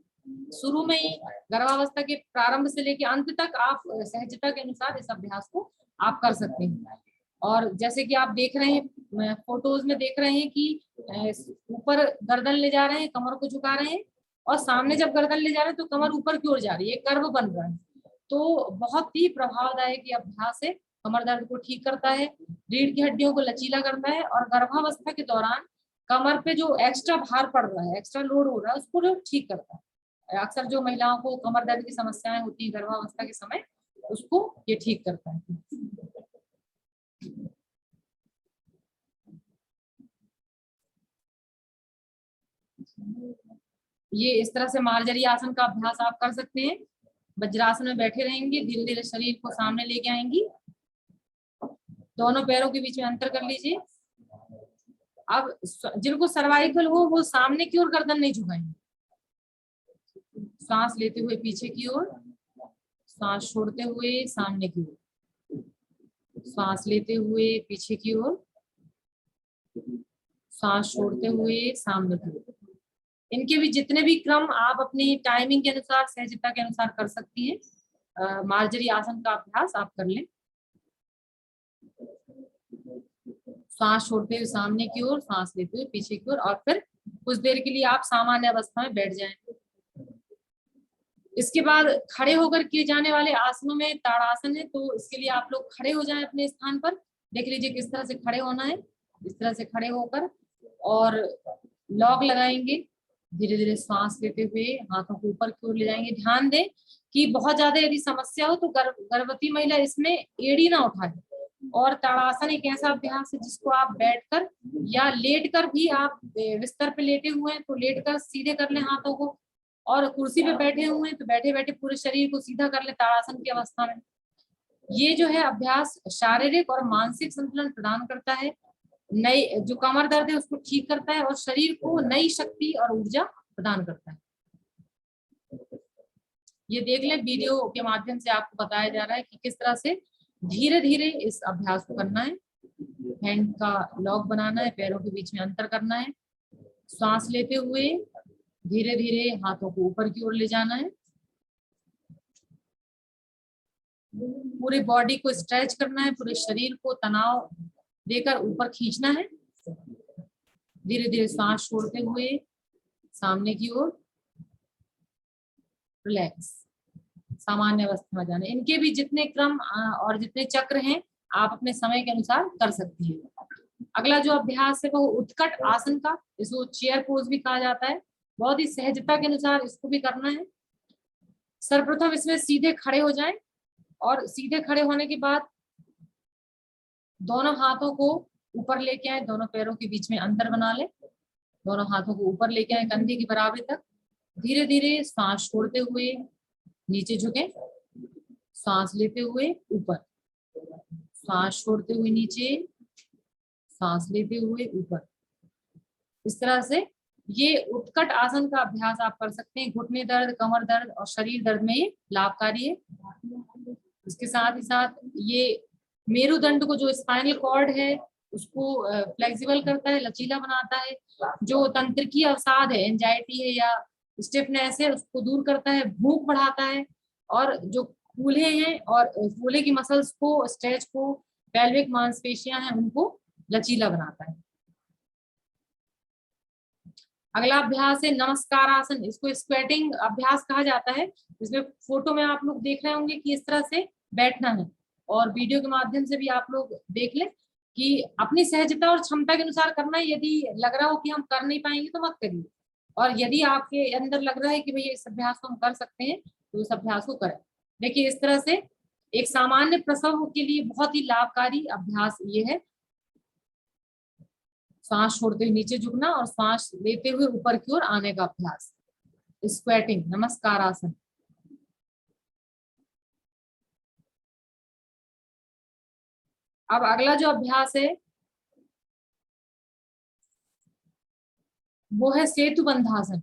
शुरू में ही गर्भावस्था के प्रारंभ से लेकर अंत तक आप सहजता के अनुसार इस अभ्यास को आप कर सकते हैं। और जैसे कि आप देख रहे हैं, फोटोज में देख रहे हैं कि ऊपर गर्दन ले जा रहे हैं, कमर को झुका रहे हैं, और सामने जब गर्दन ले जा रहे हैं तो कमर ऊपर की ओर जा रही है, कर्व बन रहा है। तो बहुत ही प्रभावदायक ये अभ्यास है, कमर दर्द को ठीक करता है, रीढ़ की हड्डियों को लचीला करता है, और गर्भावस्था के दौरान कमर पे जो एक्स्ट्रा भार पड़ रहा है, एक्स्ट्रा लोड हो रहा है, उसको जो ठीक करता है। अक्सर जो महिलाओं को कमर दर्द की समस्याएं होती है गर्भावस्था के समय, उसको ये ठीक करता है। ये इस तरह से मार्जरी आसन का अभ्यास आप कर सकते हैं। वज्रासन में बैठे रहेंगे, धीरे धीरे शरीर को सामने लेके आएंगी, दोनों पैरों के बीच में अंतर कर लीजिए। अब जिनको सर्वाइकल हो वो सामने की ओर गर्दन नहीं झुकाएंगे, सांस लेते हुए पीछे की ओर, सांस छोड़ते हुए सामने की ओर, सांस लेते हुए पीछे की ओर, सांस छोड़ते हुए सामने की ओर। इनके भी जितने भी क्रम आप अपनी टाइमिंग के अनुसार, सहजता के अनुसार कर सकती हैं। मार्जरी आसन का अभ्यास आप कर लें। सांस छोड़ते हुए सामने की ओर, सांस लेते हुए पीछे की ओर, और फिर कुछ देर के लिए आप सामान्य अवस्था में बैठ जाएं। इसके बाद खड़े होकर किए जाने वाले आसनों में ताड़ासन है, तो इसके लिए आप लोग खड़े हो जाएं अपने स्थान पर। देख लीजिए किस तरह से खड़े होना है, इस तरह से खड़े होकर, और लॉक लगाएंगे। धीरे धीरे सांस लेते हुए हाथों को ऊपर की ओर ले जाएंगे। ध्यान दें कि बहुत ज्यादा यदि समस्या हो तो गर्भवती महिला इसमें एड़ी ना उठाए। और ताड़ासन एक ऐसा अभ्यास है जिसको आप बैठकर या लेटकर भी, आप बिस्तर पे लेटे हुए हैं तो लेटकर सीधे कर लें हाथों को, और कुर्सी पे बैठे हुए हैं तो बैठे बैठे पूरे शरीर को सीधा कर लें ताड़ासन की अवस्था में। ये जो है अभ्यास शारीरिक और मानसिक संतुलन प्रदान करता है, नई जो कमर दर्द है उसको ठीक करता है, और शरीर को नई शक्ति और ऊर्जा प्रदान करता है। ये देख लें, वीडियो के माध्यम से आपको बताया जा रहा है कि किस तरह से धीरे धीरे इस अभ्यास को करना है। हैंड का लॉक बनाना है, पैरों के बीच में अंतर करना है, सांस लेते हुए धीरे धीरे हाथों को ऊपर की ओर ले जाना है, पूरी बॉडी को स्ट्रेच करना है, पूरे शरीर को तनाव देकर ऊपर खींचना है। धीरे धीरे सांस छोड़ते हुए सामने की ओर, रिलैक्स, सामान्य अवस्था में जाना। इनके भी जितने क्रम और जितने चक्र हैं आप अपने समय के अनुसार कर सकती हैं। अगला जो अभ्यास है वो उत्कट आसन का, इसको चेयर पोज भी कहा जाता है। बहुत ही सहजता के अनुसार इसको भी करना है। सर्वप्रथम इसमें सीधे खड़े हो जाएं, और सीधे खड़े होने के बाद दोनों हाथों को ऊपर लेके आए, दोनों पैरों के बीच में अंतर बना ले, दोनों हाथों को ऊपर लेके आए कंधे की बराबरी तक। धीरे धीरे सांस छोड़ते हुए नीचे झुके, सांस लेते हुए ऊपर, सांस छोड़ते हुए नीचे, सांस लेते हुए ऊपर। इस तरह से ये उत्कट आसन का अभ्यास आप कर सकते हैं। घुटने दर्द, कमर दर्द और शरीर दर्द में ये लाभकारी है। इसके साथ ही साथ ये मेरुदंड को, जो स्पाइनल कॉर्ड है उसको फ्लेक्सिबल करता है, लचीला बनाता है। जो तंत्रिकीय अवसाद है, एंजाइटी है या स्टिफनेस है, उसको दूर करता है, भूख बढ़ाता है, और जो फूले हैं और फूले की मसल्स को, स्ट्रेच को, पेल्विक मांसपेशियां हैं उनको लचीला बनाता है। अगला अभ्यास है नमस्कार आसन। इसको स्क्वेटिंग अभ्यास कहा जाता है। इसमें फोटो में आप लोग देख रहे होंगे कि इस तरह से बैठना है, और वीडियो के माध्यम से भी आप लोग देख लें कि अपनी सहजता और क्षमता के अनुसार करना है। यदि लग रहा हो कि हम कर नहीं पाएंगे तो मत करिए, और यदि आपके अंदर लग रहा है कि भैया इस अभ्यास को हम कर सकते हैं तो इस अभ्यास को करें। देखिए इस तरह से एक सामान्य प्रसव के लिए बहुत ही लाभकारी अभ्यास ये है। सांस छोड़ते हुए नीचे झुकना और सांस लेते हुए ऊपर की ओर आने का अभ्यास, स्क्वेटिंग, नमस्कार आसन। अब अगला जो अभ्यास है वो है सेतु बंधासन।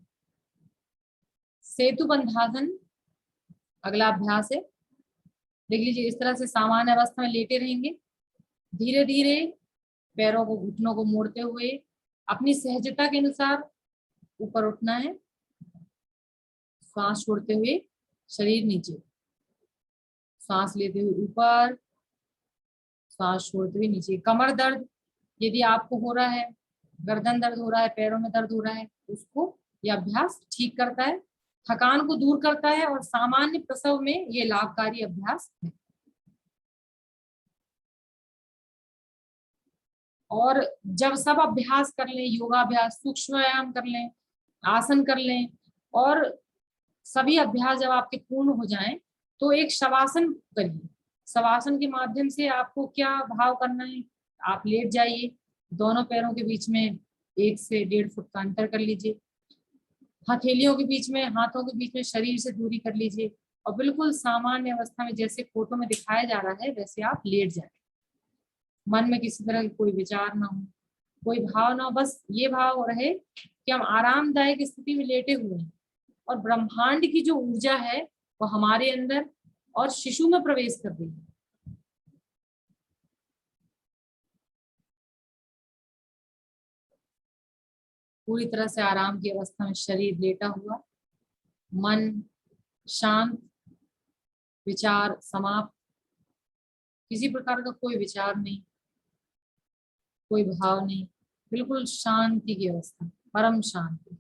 सेतु बंधासन अगला अभ्यास है। देख लीजिए इस तरह से सामान्य अवस्था में लेटे रहेंगे, धीरे धीरे पैरों को, घुटनों को मोड़ते हुए अपनी सहजता के अनुसार ऊपर उठना है, सांस छोड़ते हुए शरीर नीचे, सांस लेते हुए ऊपर, सांस छोड़ते हुए नीचे। कमर दर्द यदि आपको हो रहा है, गर्दन दर्द हो रहा है, पैरों में दर्द हो रहा है, उसको यह अभ्यास ठीक करता है, थकान को दूर करता है और सामान्य प्रसव में ये लाभकारी अभ्यास है। और जब सब अभ्यास कर लें, योगाभ्यास, सूक्ष्म व्यायाम कर लें, आसन कर लें और सभी अभ्यास जब आपके पूर्ण हो जाएं, तो एक शवासन करिए। शवासन के माध्यम से आपको क्या भाव करना है, आप लेट जाइए, दोनों पैरों के बीच में 1 से 1.5 फुट का अंतर कर लीजिए, हथेलियों के बीच में, हाथों के बीच में शरीर से दूरी कर लीजिए और बिल्कुल सामान्य अवस्था में जैसे फोटो में दिखाया जा रहा है वैसे आप लेट जाए। मन में किसी तरह की कोई विचार ना हो, कोई भाव ना हो, बस ये भाव रहे कि हम आरामदायक स्थिति में लेटे हुए हैं और ब्रह्मांड की जो ऊर्जा है वो हमारे अंदर और शिशु में प्रवेश कर रही है। पूरी तरह से आराम की अवस्था में शरीर लेटा हुआ, मन शांत, विचार समाप्त, किसी प्रकार का कोई विचार नहीं, कोई भाव नहीं, बिल्कुल शांति की अवस्था, परम शांति।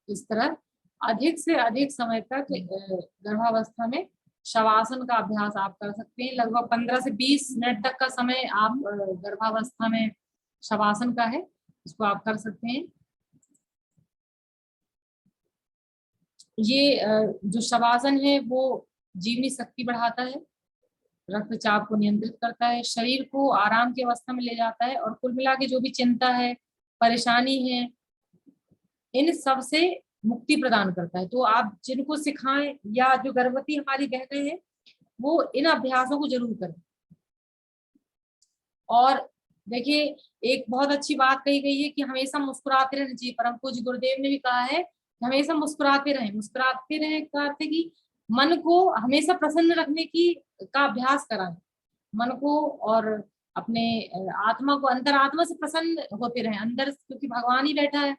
इस तरह अधिक से अधिक समय तक गर्भावस्था में शवासन का अभ्यास आप कर सकते हैं। लगभग 15 से 20 मिनट तक का समय आप गर्भावस्था में शवासन का है, इसको आप कर सकते हैं। ये जो शवासन है वो जीवनी शक्ति बढ़ाता है, रक्तचाप को नियंत्रित करता है, शरीर को आराम की अवस्था में ले जाता है और कुल मिला के जो भी चिंता है, परेशानी है, इन सब से मुक्ति प्रदान करता है। तो आप जिनको सिखाएं या जो गर्भवती हमारी बहनें हैं वो इन अभ्यासों को जरूर करें। और देखिए एक बहुत अच्छी बात कही गई है कि हमेशा मुस्कुराते रहना चाहिए। परम पूज्य गुरुदेव ने भी कहा है कि हमेशा मुस्कुराते रहें। मुस्कुराते रहें का अर्थ है कि मन को हमेशा प्रसन्न रखने की का अभ्यास कराएं, मन को और अपने आत्मा को, अंतरात्मा से प्रसन्न होते रहें अंदर, क्योंकि भगवान ही बैठा है,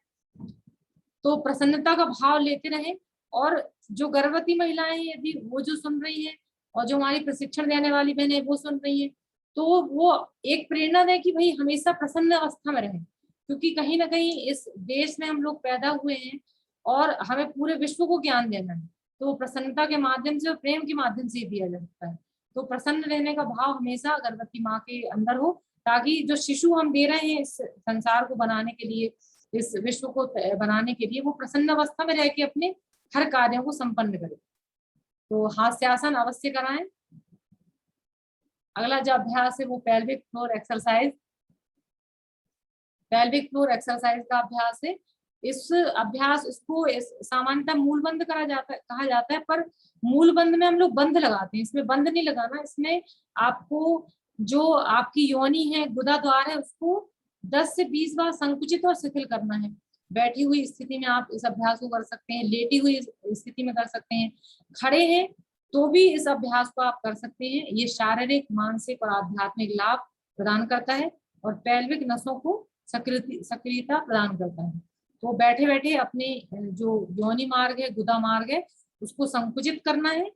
तो प्रसन्नता का भाव लेते रहें। और जो गर्भवती महिलाएं यदि वो जो सुन रही हैं और जो हमारी प्रशिक्षण देने वाली बहनें वो सुन रही हैं, तो वो एक प्रेरणा दें कि भाई हमेशा प्रसन्न अवस्था में रहें, क्योंकि कहीं ना कहीं इस देश में हम लोग पैदा हुए हैं और हमें पूरे विश्व को ज्ञान देना है, तो प्रसन्नता के माध्यम से और प्रेम के माध्यम से दिया जा सकता है। तो प्रसन्न रहने का भाव हमेशा गर्भवती माँ के अंदर हो, ताकि जो शिशु हम दे रहे हैं इस संसार को बनाने के लिए, इस विश्व को बनाने के लिए, वो प्रसन्न अवस्था में रह के अपने हर कार्यों को संपन्न करे। तो हास्यासन अवश्य कराएं। अगला जो अभ्यास है वो pelvic floor exercise. Pelvic floor exercise का अभ्यास है। इस अभ्यास इसको सामान्यतः मूल बंद कहा जाता है, पर मूल बंद में हम लोग बंद लगाते हैं, इसमें बंद नहीं लगाना। इसमें आपको जो आपकी योनि है, गुदा द्वार है, उसको 10 से 20 बार संकुचित और शिथिल करना है। बैठी हुई स्थिति में आप इस अभ्यास को कर सकते हैं, लेटी हुई स्थिति में कर सकते हैं, खड़े हैं तो भी इस अभ्यास को आप कर सकते हैं। ये शारीरिक, मानसिक और आध्यात्मिक लाभ प्रदान करता है और पेल्विक नसों को सक्रियता प्रदान करता है। तो बैठे बैठे अपने जो योनि मार्ग है, गुदा मार्ग है, उसको संकुचित करना है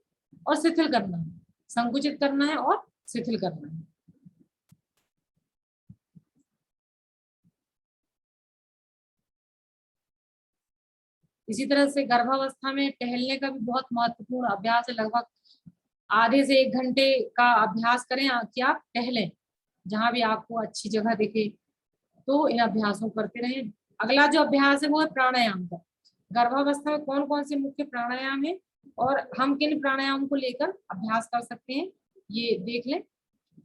और शिथिल करना है, संकुचित करना है और शिथिल करना है। इसी तरह से गर्भावस्था में टहलने का भी बहुत महत्वपूर्ण अभ्यास है। लगभग आधे से 1 घंटे का अभ्यास करें कि आप टहलें, जहां भी आपको अच्छी जगह दिखे, तो इन अभ्यासों को करते रहें। अगला जो अभ्यास है वो है प्राणायाम का। गर्भावस्था में कौन कौन से मुख्य प्राणायाम है और हम किन प्राणायाम को लेकर अभ्यास कर सकते हैं, ये देख लें।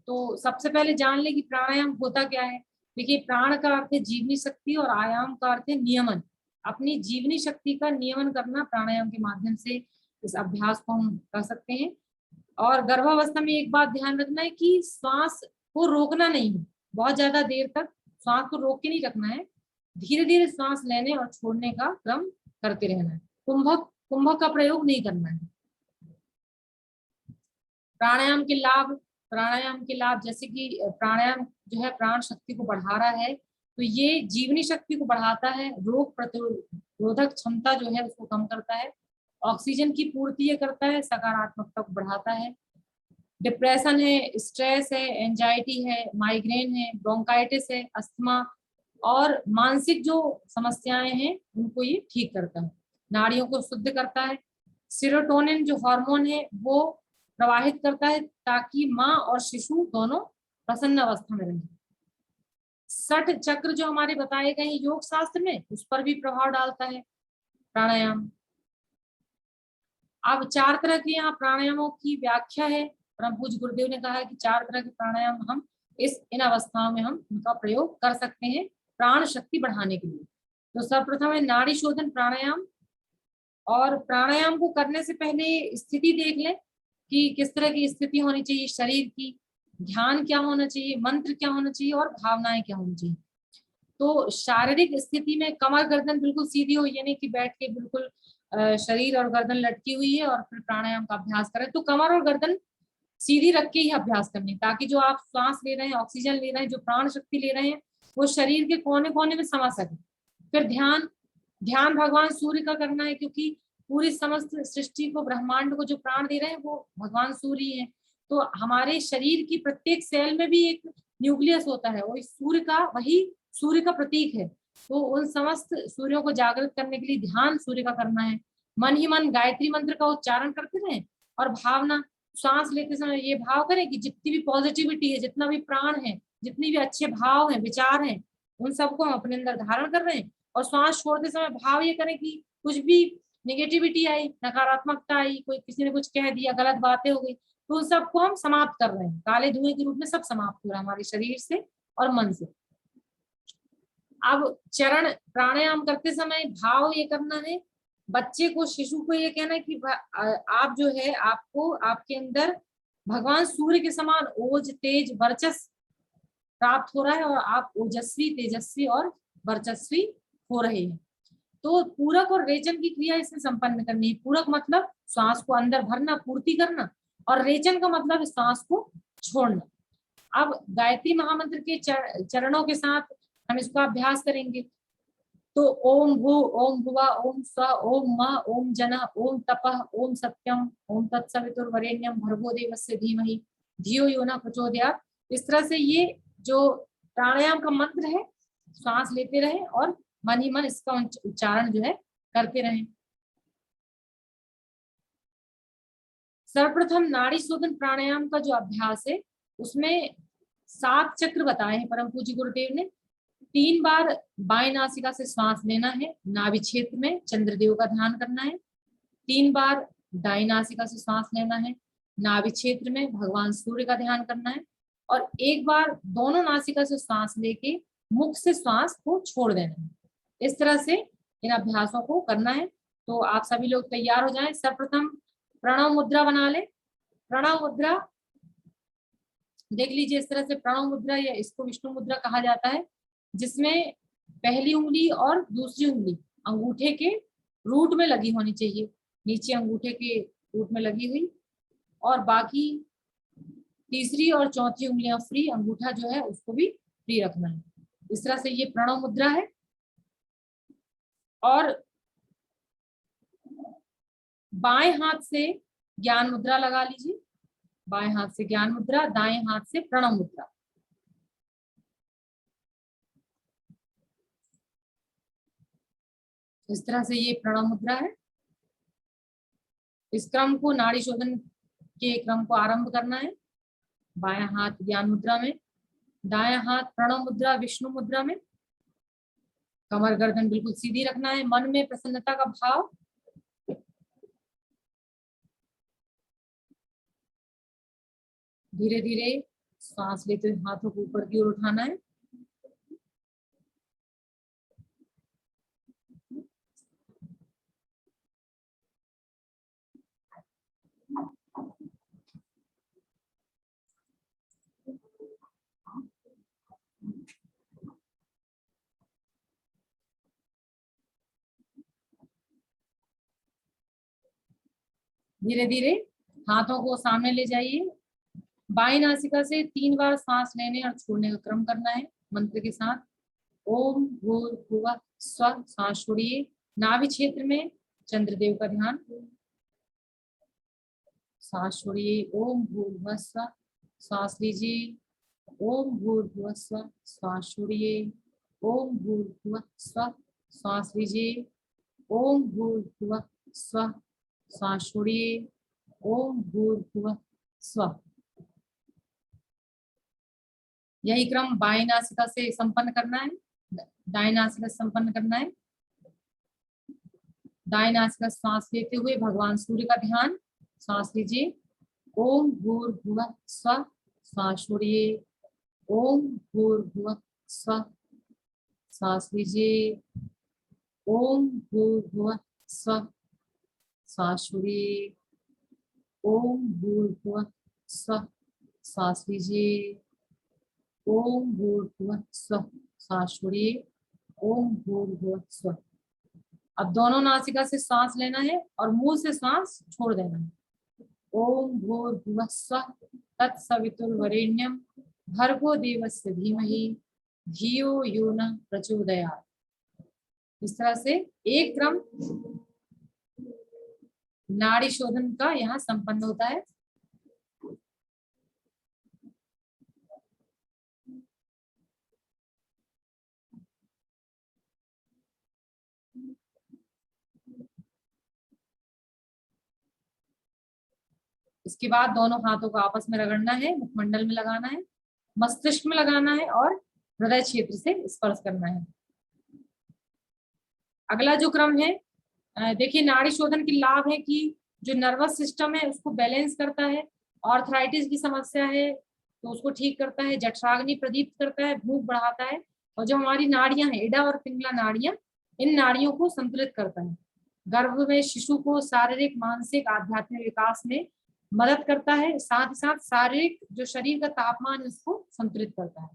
तो सबसे पहले जान लें कि प्राणायाम होता क्या है। देखिए, प्राण का अर्थ है जीवनी शक्ति और आयाम का अर्थ है नियमन। अपनी जीवनी शक्ति का नियमन करना प्राणायाम के माध्यम से इस अभ्यास को हम कर सकते हैं। और गर्भावस्था में एक बात ध्यान रखना है कि श्वास को रोकना नहीं है, बहुत ज्यादा देर तक श्वास को रोक के नहीं रखना है, धीरे धीरे श्वास लेने और छोड़ने का क्रम करते रहना है। कुंभक कुंभक का प्रयोग नहीं करना है। प्राणायाम के लाभ जैसे कि प्राणायाम जो है प्राण शक्ति को बढ़ा रहा है, तो ये जीवनी शक्ति को बढ़ाता है, रोग प्रतिरोधक क्षमता जो है उसको कम करता है, ऑक्सीजन की पूर्ति ये करता है, सकारात्मकता को बढ़ाता है। डिप्रेशन है, स्ट्रेस है, एंजाइटी है, माइग्रेन है, ब्रोंकाइटिस है, अस्थमा और मानसिक जो समस्याएं हैं उनको ये ठीक करता है। नाड़ियों को शुद्ध करता है। सेरोटोनिन जो हार्मोन है वो प्रवाहित करता है ताकि माँ और शिशु दोनों प्रसन्न अवस्था में रहें। 60 चक्र जो हमारे बताए गए हैं योग शास्त्र में, उस पर भी प्रभाव डालता है प्राणायाम। अब 4 तरह के यहाँ प्राणायामों की व्याख्या है। परम पूज्य गुरुदेव ने कहा है कि 4 तरह के प्राणायाम हम इन अवस्थाओं में हम उनका प्रयोग कर सकते हैं प्राण शक्ति बढ़ाने के लिए। तो सर्वप्रथम है नाड़ी शोधन प्राणायाम। और प्राणायाम को करने से पहले स्थिति देख लें कि किस तरह की स्थिति होनी चाहिए शरीर की, ध्यान क्या होना चाहिए, मंत्र क्या होना चाहिए और भावनाएं क्या होनी चाहिए। तो शारीरिक स्थिति में कमर गर्दन बिल्कुल सीधी हो, यानी कि बैठ के बिल्कुल शरीर और गर्दन लटकी हुई है और फिर प्राणायाम का अभ्यास करें। तो कमर और गर्दन सीधी रख के ही अभ्यास करनी, ताकि जो आप श्वास ले रहे हैं, ऑक्सीजन ले रहे हैं, जो प्राण शक्ति ले रहे हैं, वो शरीर के कोने कोने में समा सके। फिर ध्यान भगवान सूर्य का करना है, क्योंकि पूरी समस्त सृष्टि को, ब्रह्मांड को जो प्राण दे रहे हैं वो भगवान सूर्य है। तो हमारे शरीर की प्रत्येक सेल में भी एक न्यूक्लियस होता है, वही सूर्य का प्रतीक है। तो उन समस्त सूर्यों को जागृत करने के लिए ध्यान सूर्य का करना है। मन ही मन गायत्री मंत्र का उच्चारण करते रहें और भावना, सांस लेते समय ये भाव करें कि जितनी भी पॉजिटिविटी है, जितना भी प्राण है, जितनी भी अच्छे भाव हैं, विचार हैं, उन सबको हम अपने अंदर धारण कर रहे हैं। और श्वास छोड़ते समय भाव ये करें कि कुछ भी नेगेटिविटी आई, नकारात्मकता आई, कोई किसी ने कुछ कह दिया, गलत बातें हो गई, तो उन सबको हम समाप्त कर रहे हैं। काले धुएं के रूप में सब समाप्त हो रहा है हमारे शरीर से और मन से। अब चरण प्राणायाम करते समय भाव ये करना है, बच्चे को, शिशु को ये कहना है कि आप जो है, आपको आपके अंदर भगवान सूर्य के समान ओज, तेज, वर्चस्व प्राप्त हो रहा है और आप ओजस्वी, तेजस्वी और वर्चस्वी हो रहे हैं। तो पूरक और रेचन की क्रिया इसमें संपन्न करनी है। पूरक मतलब श्वास को अंदर भरना, पूर्ति करना, और रेचन का मतलब श्वास को छोड़ना। अब गायत्री महामंत्र के चरणों के साथ हम इसका अभ्यास करेंगे। तो ओम भू, ओम भुवा, ओम स्व, ओम म, ओम जनः, ओम तपः, ओम सत्यम, ओम तत्सवितुर्वरेण्यम भर्गो देवस्य धीमहि धियो यो न प्रचोदयात्। इस तरह से ये जो प्राणायाम का मंत्र है, सांस लेते रहे और मन ही मन इसका उच्चारण जो है करते रहें। सर्वप्रथम नाड़ी शोधन प्राणायाम का जो अभ्यास है उसमें 7 चक्र बताए हैं परम पूज्य गुरुदेव ने। 3 बार बाएं नासिका से श्वास लेना है, नाभि क्षेत्र में चंद्रदेव का ध्यान करना है। 3 बार दाएं नासिका से श्वास लेना है, नाभि क्षेत्र में भगवान सूर्य का ध्यान करना है। और 1 बार दोनों नासिका से श्वास लेके मुख से श्वास को छोड़ देना है। इस तरह से इन अभ्यासों को करना है। तो आप सभी लोग तैयार हो जाएं। सर्वप्रथम प्रणव मुद्रा बना ले। प्रणव मुद्रा देख लीजिए, इस तरह से प्रणव मुद्रा, या इसको विष्णु मुद्रा कहा जाता है, जिसमें पहली उंगली और दूसरी उंगली अंगूठे के रूट में लगी होनी चाहिए, नीचे अंगूठे के रूट में लगी हुई, और बाकी तीसरी और चौथी उंगलियां फ्री, अंगूठा जो है उसको भी फ्री रखना है। इस तरह से ये प्रणव मुद्रा है। और बाएं हाथ से ज्ञान मुद्रा लगा लीजिए, बाएं हाथ से ज्ञान मुद्रा, दाएं हाथ से प्रणव मुद्रा। इस तरह से ये प्रणव मुद्रा है। इस क्रम को, नाड़ी शोधन के क्रम को आरंभ करना है। बायां हाथ ज्ञान मुद्रा में, दायां हाथ प्रणव मुद्रा विष्णु मुद्रा में। कमर गर्दन बिल्कुल सीधी रखना है, मन में प्रसन्नता का भाव। धीरे धीरे सांस लेते हुए हाथों को ऊपर की ओर उठाना है। धीरे धीरे हाथों को सामने ले जाइए। बाईं नासिका से 3 बार सांस लेने और छोड़ने का क्रम करना है मंत्र के साथ। ओम भूर्भुवः स्वः, सांस छोड़िए। नाभि क्षेत्र में चंद्रदेव का ध्यान, सांस छोड़िए। ओम भूर्भुवः स्वः, सांस लीजिए। ओम भूर्भुवः स्वः, सांस छोड़िए। ओम भूर्भुवः स्वः, सांस लीजिए। ओम भूर्भुवः स्वः, सांस छोड़िए। ओम भूर्भुवः स्वः। यही क्रम बाईं नासिका से संपन्न करना है, दाएं नासिका से संपन्न करना है। दाएं नासिका से सांस लेते हुए भगवान सूर्य का ध्यान, सांस लीजिए। ओम भूर्भुवः स्वः, सांस छोड़िए। ओम भूर्भुवः स्वः, सांस लीजिए। ओम भूर्भुवः स्वः, सांस छोड़िए। ओम भूर्भुवः स्वः, सांस लीजिए। ओम भूर्भुवः स्वः, सांस छोड़िए। ओम भूर्भुवः स्वः। अब दोनों नासिका से सांस लेना है और मुंह से सांस छोड़ देना है। ओम भूर्भुवः स्वः तत्सवितुर्वरेण्यं भर्गो देवस्य धीमहि धियो यो न प्रचोदयात्। इस तरह से एक क्रम नाड़ी शोधन का यहाँ संपन्न होता है। इसके बाद दोनों हाथों को आपस में रगड़ना है, मुखमंडल में लगाना है, मस्तिष्क में लगाना है और हृदय क्षेत्र से स्पर्श करना है। अगला जो क्रम है, देखिए नाड़ी शोधन की लाभ है कि जो नर्वस सिस्टम है उसको बैलेंस करता है। आर्थराइटिस की समस्या है तो उसको ठीक करता है। जठराग्नि प्रदीप्त करता है, भूख बढ़ाता है। और जो हमारी नाड़ियां हैं, इडा और पिंगला नाड़ियां, इन नाड़ियों को संतुलित करता है। गर्भ में शिशु को शारीरिक, मानसिक, आध्यात्मिक विकास में मदद करता है। साथ ही साथ शारीरिक जो शरीर का तापमान है उसको संतुलित करता है।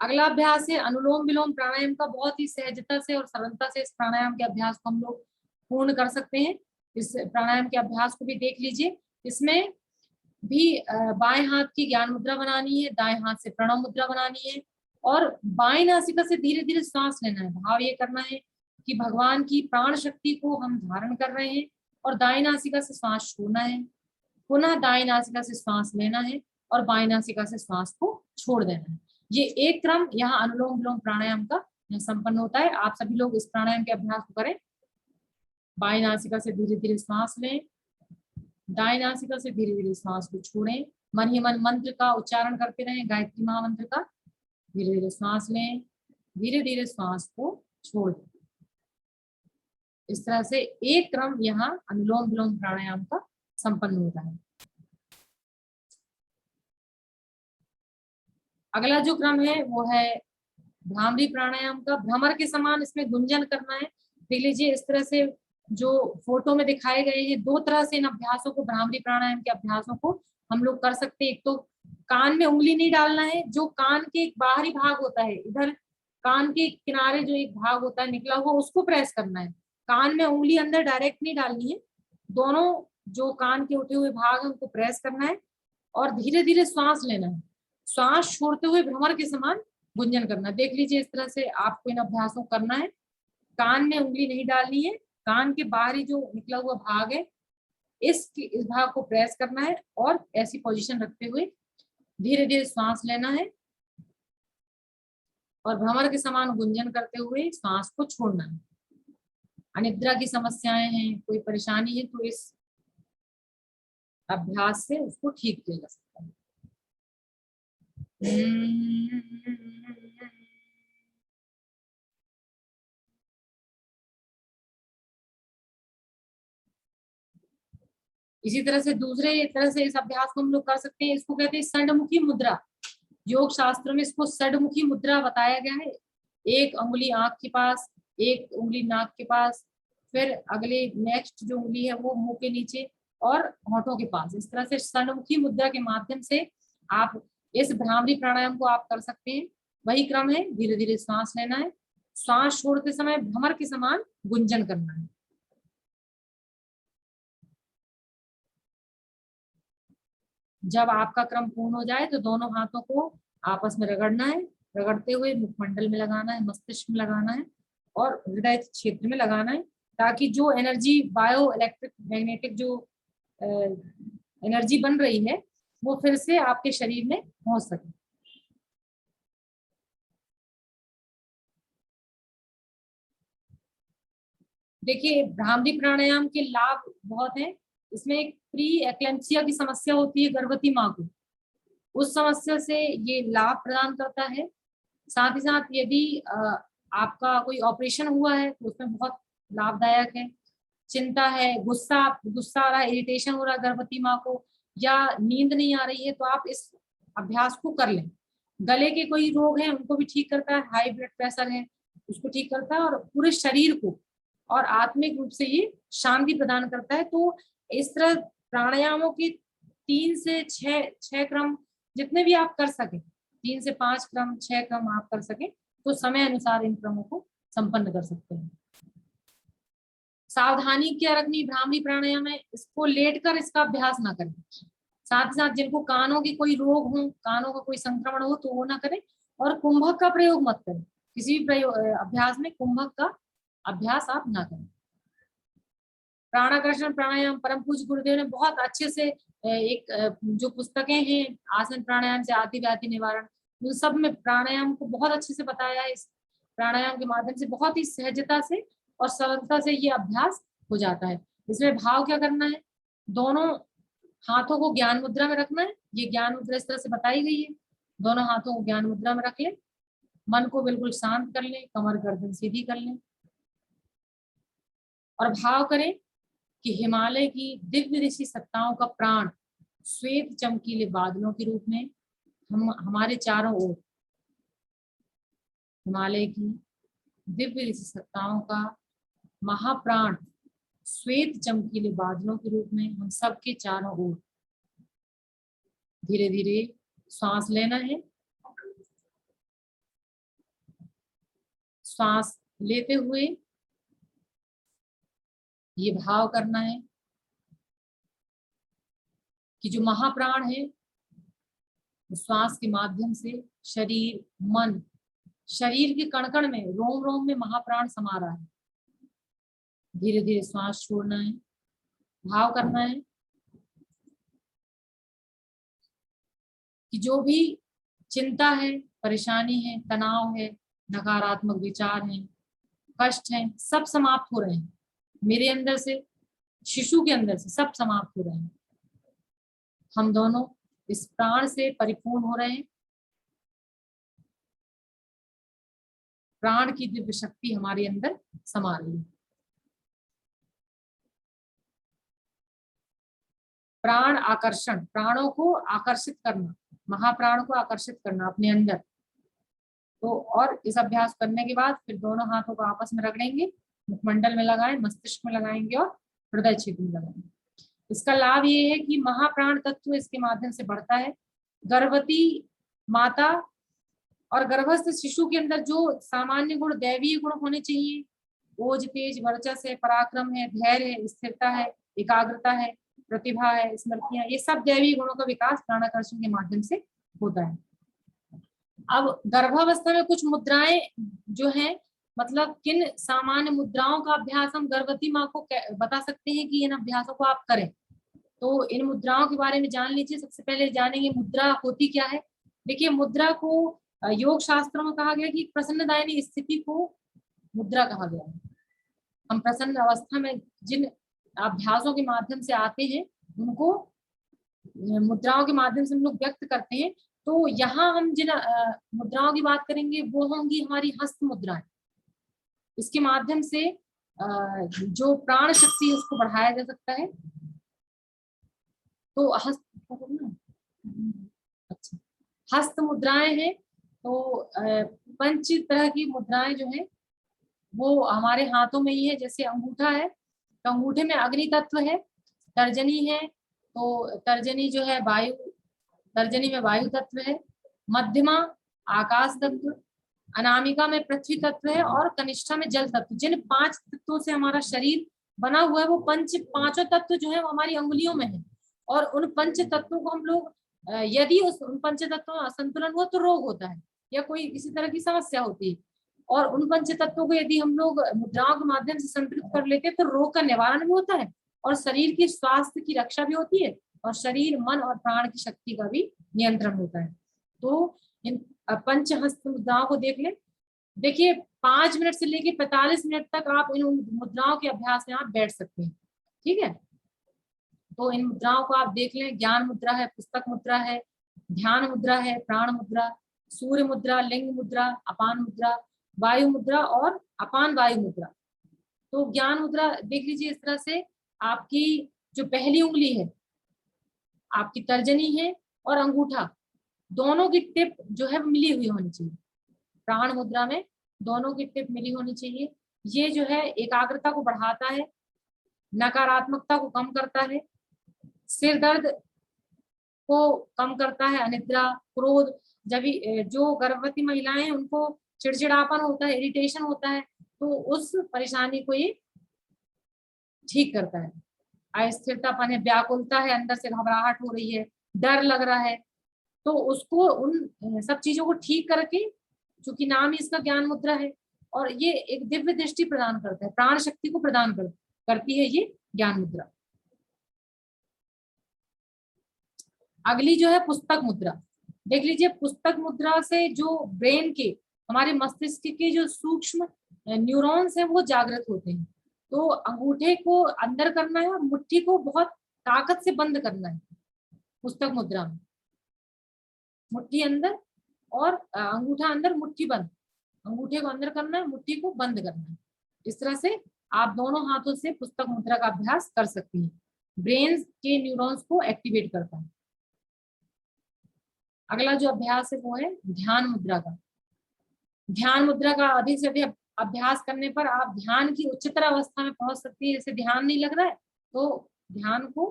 अगला अभ्यास है अनुलोम विलोम प्राणायाम का। बहुत ही सहजता से और सरलता से इस प्राणायाम के अभ्यास को हम लोग पूर्ण कर सकते हैं। इस प्राणायाम के अभ्यास को भी देख लीजिए। इसमें भी बाएं हाथ की ज्ञान मुद्रा बनानी है, दाएं हाथ से प्रणव मुद्रा बनानी है और बाएं नासिका से धीरे धीरे सांस लेना है। भाव ये करना है कि भगवान की प्राण शक्ति को हम धारण कर रहे हैं और दाएं नासिका से सांस छोड़ना है। पुनः दाएं नासिका से सांस लेना है और बाएं नासिका से सांस को छोड़ देना है। ये एक क्रम यहाँ अनुलोम विलोम प्राणायाम का संपन्न होता है। आप सभी लोग इस प्राणायाम के अभ्यास को करें। बाएं नासिका से धीरे धीरे सांस लें, दाएं नासिका से धीरे धीरे सांस को छोड़ें। मन ही मन मंत्र का उच्चारण करते रहें, गायत्री महामंत्र का। धीरे धीरे सांस लें, धीरे धीरे सांस को छोड़ दें। इस तरह से एक क्रम यहाँ अनुलोम विलोम प्राणायाम का संपन्न होता है। अगला जो क्रम है वो है भ्रामरी प्राणायाम का। भ्रमर के समान इसमें गुंजन करना है। देख लीजिए इस तरह से जो फोटो में दिखाए गए हैं, दो तरह से इन अभ्यासों को, भ्रामरी प्राणायाम के अभ्यासों को हम लोग कर सकते हैं। एक तो कान में उंगली नहीं डालना है। जो कान के एक बाहरी भाग होता है, इधर कान के किनारे जो एक भाग होता है निकला हुआ, उसको प्रेस करना है। कान में उंगली अंदर डायरेक्ट नहीं डालनी है। दोनों जो कान के उठे हुए भाग है उनको प्रेस करना है और धीरे धीरे श्वास लेना है। श्वास छोड़ते हुए भ्रमर के समान गुंजन करना। देख लीजिए इस तरह से आपको इन अभ्यासों को करना है। कान में उंगली नहीं डालनी है। कान के बाहरी जो निकला हुआ भाग है इस भाग को प्रेस करना है और ऐसी पोजीशन रखते हुए धीरे धीरे सांस लेना है और भ्रमर के समान गुंजन करते हुए सांस को छोड़ना है। अनिद्रा की समस्याएं हैं, कोई परेशानी है, तो इस अभ्यास से उसको ठीक किया जा सकता है। इसी तरह से दूसरे तरह से इस अभ्यास को हम लोग कर सकते हैं। इसको कहते हैं षडमुखी मुद्रा। योग शास्त्र में इसको षडमुखी मुद्रा बताया गया है। एक उंगली आंख के पास, एक उंगली नाक के पास, फिर अगले नेक्स्ट जो उंगली है वो मुंह के नीचे और होठों के पास। इस तरह से षडमुखी मुद्रा के माध्यम से आप इस भ्रामरी प्राणायाम को आप कर सकते हैं। वही क्रम है, धीरे धीरे सांस लेना है, सांस छोड़ते समय भ्रमर के समान गुंजन करना है। जब आपका क्रम पूर्ण हो जाए तो दोनों हाथों को आपस में रगड़ना है, रगड़ते हुए मुखमंडल में लगाना है, मस्तिष्क में लगाना है और हृदय क्षेत्र में लगाना है, ताकि जो एनर्जी बायो इलेक्ट्रिक मैग्नेटिक जो एनर्जी बन रही है वो फिर से आपके शरीर में पहुंच सके। देखिए, भ्रामरी प्राणायाम के लाभ बहुत हैं। इसमें एक प्री एक्लेम्पसिया की समस्या होती है गर्भवती माँ को, उस समस्या से ये लाभ प्रदान करता है। साथ ही साथ यदि आपका कोई ऑपरेशन हुआ है तो उसमें बहुत लाभदायक है। चिंता है, गुस्सा आ रहा है, इरिटेशन हो रहा है गर्भवती माँ को, या नींद नहीं आ रही है, तो आप इस अभ्यास को कर लें। गले के कोई रोग हैं उनको भी ठीक करता है, हाई ब्लड प्रेशर है उसको ठीक करता है, और पूरे शरीर को और आत्मिक रूप से ये शांति प्रदान करता है। तो इस तरह प्राणायामों की 3 से 6 क्रम जितने भी आप कर सके, 3 से 5 क्रम 6 क्रम आप कर सके तो समय अनुसार इन क्रमों को संपन्न कर सकते हैं। सावधानी क्या रखनी भ्रामरी प्राणायाम में, इसको लेटकर इसका अभ्यास ना करें। साथ ही साथ जिनको कानों के कोई रोग हो, कानों का कोई संक्रमण हो तो वो ना करें, और कुंभक का प्रयोग मत करें। किसी भी अभ्यास में कुंभक का अभ्यास आप ना करें। प्राणाकर्षण प्राणायाम परम पूज्य गुरुदेव ने बहुत अच्छे से एक जो पुस्तकें हैं आसन प्राणायाम से आदि व्याधि निवारण, उन सब में प्राणायाम को बहुत अच्छे से बताया है। इस प्राणायाम के माध्यम से बहुत ही सहजता से और सरलता से ये अभ्यास हो जाता है। इसमें भाव क्या करना है, दोनों हाथों को ज्ञान मुद्रा में रखना है। ये ज्ञान मुद्रा इस तरह से बताई गई है, दोनों हाथों को ज्ञान मुद्रा में रख लें, मन को बिल्कुल शांत कर लें, कमर गर्दन सीधी कर लें और भाव करें कि हिमालय की दिव्य ऋषि सत्ताओं का प्राण श्वेत चमकीले बादलों के रूप में हमारे चारों ओर, हिमालय की दिव्य ऋषि सत्ताओं का महाप्राण श्वेत चमकीले बादलों के रूप में हम सबके चारों ओर धीरे धीरे श्वास लेना है। श्वास लेते हुए ये भाव करना है कि जो महाप्राण है श्वास के माध्यम से शरीर मन, शरीर के कण-कण में रोम रोम में महाप्राण समा रहा है। धीरे धीरे श्वास छोड़ना है, भाव करना है कि जो भी चिंता है, परेशानी है, तनाव है, नकारात्मक विचार हैं, कष्ट हैं, सब समाप्त हो रहे हैं मेरे अंदर से, शिशु के अंदर से सब समाप्त हो रहे हैं। हम दोनों इस प्राण से परिपूर्ण हो रहे हैं। प्राण की दिव्य शक्ति हमारे अंदर समा रही है। प्राण आकर्षण, प्राणों को आकर्षित करना, महाप्राण को आकर्षित करना अपने अंदर। तो और इस अभ्यास करने के बाद फिर दोनों हाथों को आपस में रगड़ेंगे, मुखमंडल में लगाएं, मस्तिष्क में लगाएंगे और हृदय क्षेत्र में लगाएंगे। इसका लाभ ये है कि महाप्राण तत्व इसके माध्यम से बढ़ता है। गर्भवती माता और गर्भस्थ शिशु के अंदर जो सामान्य गुण, दैवीय गुण होने चाहिए, ओज, तेज, वर्चस्व है, पराक्रम है, धैर्य है, स्थिरता है, एकाग्रता है, प्रतिभा है, स्मृतियां, ये सब दैवीय गुणों का विकास प्राणाकर्षण के माध्यम से होता है। अब गर्भावस्था में कुछ मुद्राएं जो हैं, मतलब किन सामान्य मुद्राओं का अभ्यास हम गर्भवती माँ को बता सकते हैं कि इन अभ्यासों को आप करें। तो इन मुद्राओं के बारे में जान लीजिए। सबसे पहले जानेंगे मुद्रा होती क्या है। देखिए, मुद्रा को योग शास्त्रों में कहा गया कि प्रसन्नदायिनी स्थिति को मुद्रा कहा गया है। हम प्रसन्न अवस्था में जिन अभ्यासों के माध्यम से आते हैं उनको मुद्राओं के माध्यम से हम लोग व्यक्त करते हैं। तो यहाँ हम जिन मुद्राओं की बात करेंगे वो होंगी हमारी हस्त मुद्राएं। इसके माध्यम से जो प्राण शक्ति है उसको बढ़ाया जा सकता है। तो अच्छा, हस्त मुद्राएं हैं। तो 5 तरह की मुद्राएं जो है वो हमारे हाथों में ही है। जैसे अंगूठा है तो अंगूठे में अग्नि तत्व है, तर्जनी है तो तर्जनी जो है वायु, तर्जनी में वायु तत्व है, मध्यमा आकाश तत्व, अनामिका में पृथ्वी तत्व है और कनिष्ठा में जल तत्व। जिन 5 तत्वों से हमारा शरीर बना हुआ है वो पांचों तत्व जो है वो हमारी अंगुलियों में है। और उन पंच तत्वों को हम लोग यदि उन पंच तत्वों में असंतुलन हुआ तो रोग होता है या कोई किसी तरह की समस्या होती है। और उन पंच तत्वों को यदि हम लोग मुद्राओं के माध्यम से संतुलित कर लेते हैं तो रोग का निवारण भी होता है और शरीर की स्वास्थ्य की रक्षा भी होती है और शरीर, मन और प्राण की शक्ति का भी नियंत्रण होता है। तो इन पंचहस्त मुद्राओं को देख ले। देखिए 5 मिनट से लेके 45 मिनट तक आप इन मुद्राओं के अभ्यास में आप बैठ सकते हैं। ठीक है, तो इन मुद्राओं को आप देख लें। ज्ञान मुद्रा है, पुस्तक मुद्रा है, ध्यान मुद्रा है, प्राण मुद्रा, सूर्य मुद्रा, लिंग मुद्रा, अपान मुद्रा, वायु मुद्रा और अपान वायु मुद्रा। तो ज्ञान मुद्रा देख लीजिए, इस तरह से आपकी जो पहली उंगली है, आपकी तर्जनी है और अंगूठा, दोनों की टिप जो है मिली हुई होनी चाहिए। प्राण मुद्रा में दोनों की टिप मिली होनी चाहिए। ये जो है एकाग्रता को बढ़ाता है, नकारात्मकता को कम करता है, सिर दर्द को कम करता है, अनिद्रा, क्रोध, जब जो गर्भवती महिलाएं हैं उनको चिड़चिड़ापन होता है, इरिटेशन होता है, तो उस परेशानी को ये ठीक करता है। अस्थिरतापन है, व्याकुलता है, अंदर से घबराहट हो रही है, डर लग रहा है, तो उसको उन सब चीजों को ठीक करके, क्योंकि नाम ही इसका ज्ञान मुद्रा है और ये एक दिव्य दृष्टि प्रदान करता है, प्राण शक्ति को प्रदान करती है ये ज्ञान मुद्रा। अगली जो है पुस्तक मुद्रा। देख लीजिए, पुस्तक मुद्रा से जो ब्रेन के, हमारे मस्तिष्क के जो सूक्ष्म न्यूरॉन्स हैं वो जागृत होते हैं। तो अंगूठे को अंदर करना है और मुट्ठी को बहुत ताकत से बंद करना है पुस्तक मुद्रा में। मुट्ठी अंदर और अंगूठा अंदर, मुट्ठी बंद। अंगूठे को अंदर करना है, मुट्ठी को बंद करना है। इस तरह से आप दोनों हाथों से पुस्तक मुद्रा का अभ्यास कर सकती हैं। ब्रेन के न्यूरॉन्स को एक्टिवेट करता है। अगला जो अभ्यास है वो है ध्यान मुद्रा का। ध्यान मुद्रा का अधिक से अधिक अभ्यास करने पर आप ध्यान की उच्चतर अवस्था में पहुंच सकती है। जैसे ध्यान नहीं लग रहा है तो ध्यान को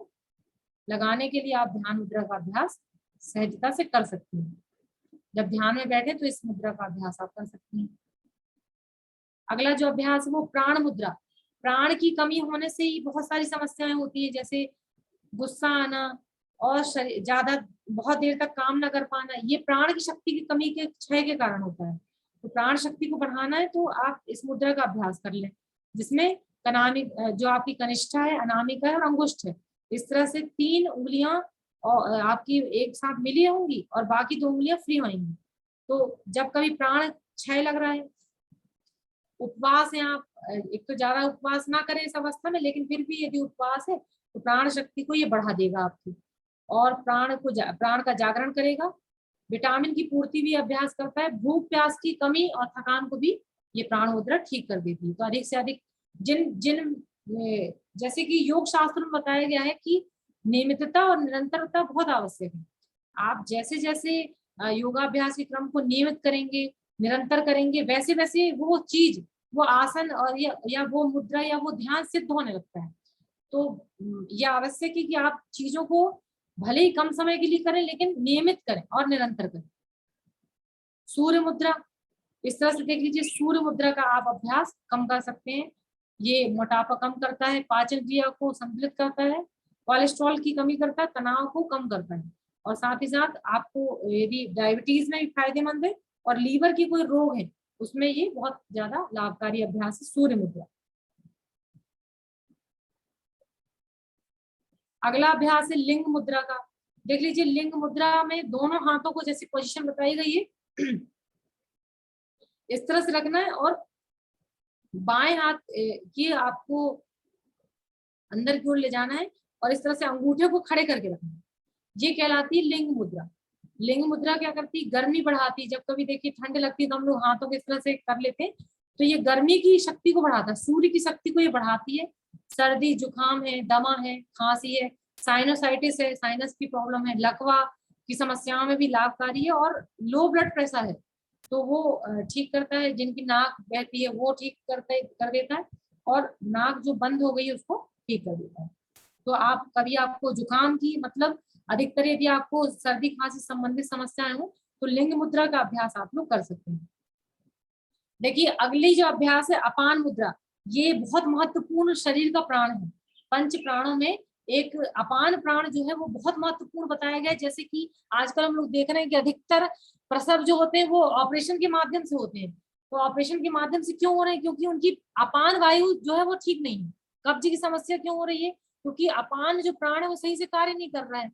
लगाने के लिए आप ध्यान मुद्रा का अभ्यास सहजता से कर सकती हैं। जब ध्यान में बैठे तो इस मुद्रा का अभ्यास आप कर सकती हैं। अगला जो अभ्यास है वो प्राण मुद्रा। प्राण की कमी होने से ही बहुत सारी समस्याएं होती है, जैसे गुस्सा आना और ज्यादा बहुत देर तक काम न कर पाना। ये प्राण की शक्ति की कमी के क्षय के कारण होता है। तो प्राण शक्ति को बढ़ाना है तो आप इस मुद्रा का अभ्यास कर लें, जिसमें जो आपकी कनिष्ठा है, अनामिका है और अंगुष्ठ है, इस तरह से 3 उंगलियां और आपकी एक साथ मिली होंगी और बाकी 2 उंगलियां फ्री होंगी। तो जब कभी प्राण क्षय लग रहा है, उपवास है, आप एक तो ज्यादा उपवास ना करें इस अवस्था में, लेकिन फिर भी यदि उपवास है तो प्राण शक्ति को ये बढ़ा देगा आपकी और प्राण का जागरण करेगा। विटामिन की पूर्ति भी अभ्यास करता है। भूख प्यास की कमी और थकान को भी ये प्राण मुद्रा ठीक कर देती है। तो अधिक से अधिक जैसे कि योग शास्त्र में बताया गया है कि नियमितता और निरंतरता बहुत आवश्यक है। आप जैसे जैसे योगाभ्यास के क्रम को नियमित करेंगे, निरंतर करेंगे, वैसे वैसे वो चीज, वो आसन और या वो मुद्रा या वो ध्यान सिद्ध होने लगता है। तो यह आवश्यक है कि आप चीजों को भले ही कम समय के लिए करें लेकिन नियमित करें और निरंतर करें। सूर्य मुद्रा, इस तरह से देख लीजिए, सूर्य मुद्रा का आप अभ्यास कम कर सकते हैं। ये मोटापा कम करता है, पाचन क्रिया को संतुलित करता है, कोलेस्ट्रॉल की कमी करता है, तनाव को कम करता है और साथ ही साथ आपको यदि डायबिटीज में भी फायदेमंद है और लीवर की कोई रोग है उसमें ये बहुत ज्यादा लाभकारी अभ्यास है सूर्य मुद्रा। अगला अभ्यास है लिंग मुद्रा का। देख लीजिए, लिंग मुद्रा में दोनों हाथों को जैसी पोजीशन बताई गई है इस तरह से रखना है और बाएं हाथ की आपको अंदर की ओर ले जाना है और इस तरह से अंगूठे को खड़े करके रखना है। ये कहलाती है लिंग मुद्रा। लिंग मुद्रा क्या करती है? गर्मी बढ़ाती है। जब कभी देखिए ठंड लगती है तो हम लोग हाथों को इस तरह से कर लेते हैं, तो ये गर्मी की शक्ति को बढ़ाता है, सूर्य की शक्ति को ये बढ़ाती है। सर्दी जुकाम है, दमा है, खांसी है, साइनोसाइटिस है, साइनस की प्रॉब्लम है, लकवा की समस्याओं में भी लाभकारी है और लो ब्लड प्रेशर है तो वो ठीक करता है। जिनकी नाक बहती है वो ठीक कर देता है और नाक जो बंद हो गई है उसको ठीक कर देता है। तो आप कभी आपको जुकाम की, मतलब अधिकतर यदि आपको सर्दी खांसी संबंधित समस्याएं हो तो लिंग मुद्रा का अभ्यास आप लोग कर सकते हैं। देखिए, अगली जो अभ्यास है अपान मुद्रा, ये बहुत महत्वपूर्ण शरीर का प्राण है। पंच प्राणों में एक अपान प्राण जो है वो बहुत महत्वपूर्ण बताया गया है। जैसे कि आजकल हम लोग देख रहे हैं कि अधिकतर प्रसव जो होते हैं वो ऑपरेशन के माध्यम से होते हैं। तो ऑपरेशन के माध्यम से क्यों हो रहे हैं? क्योंकि उनकी अपान वायु जो है वो ठीक नहीं है। कब्ज की समस्या क्यों हो रही है? क्योंकि अपान जो प्राण है वो सही से कार्य नहीं कर रहा है।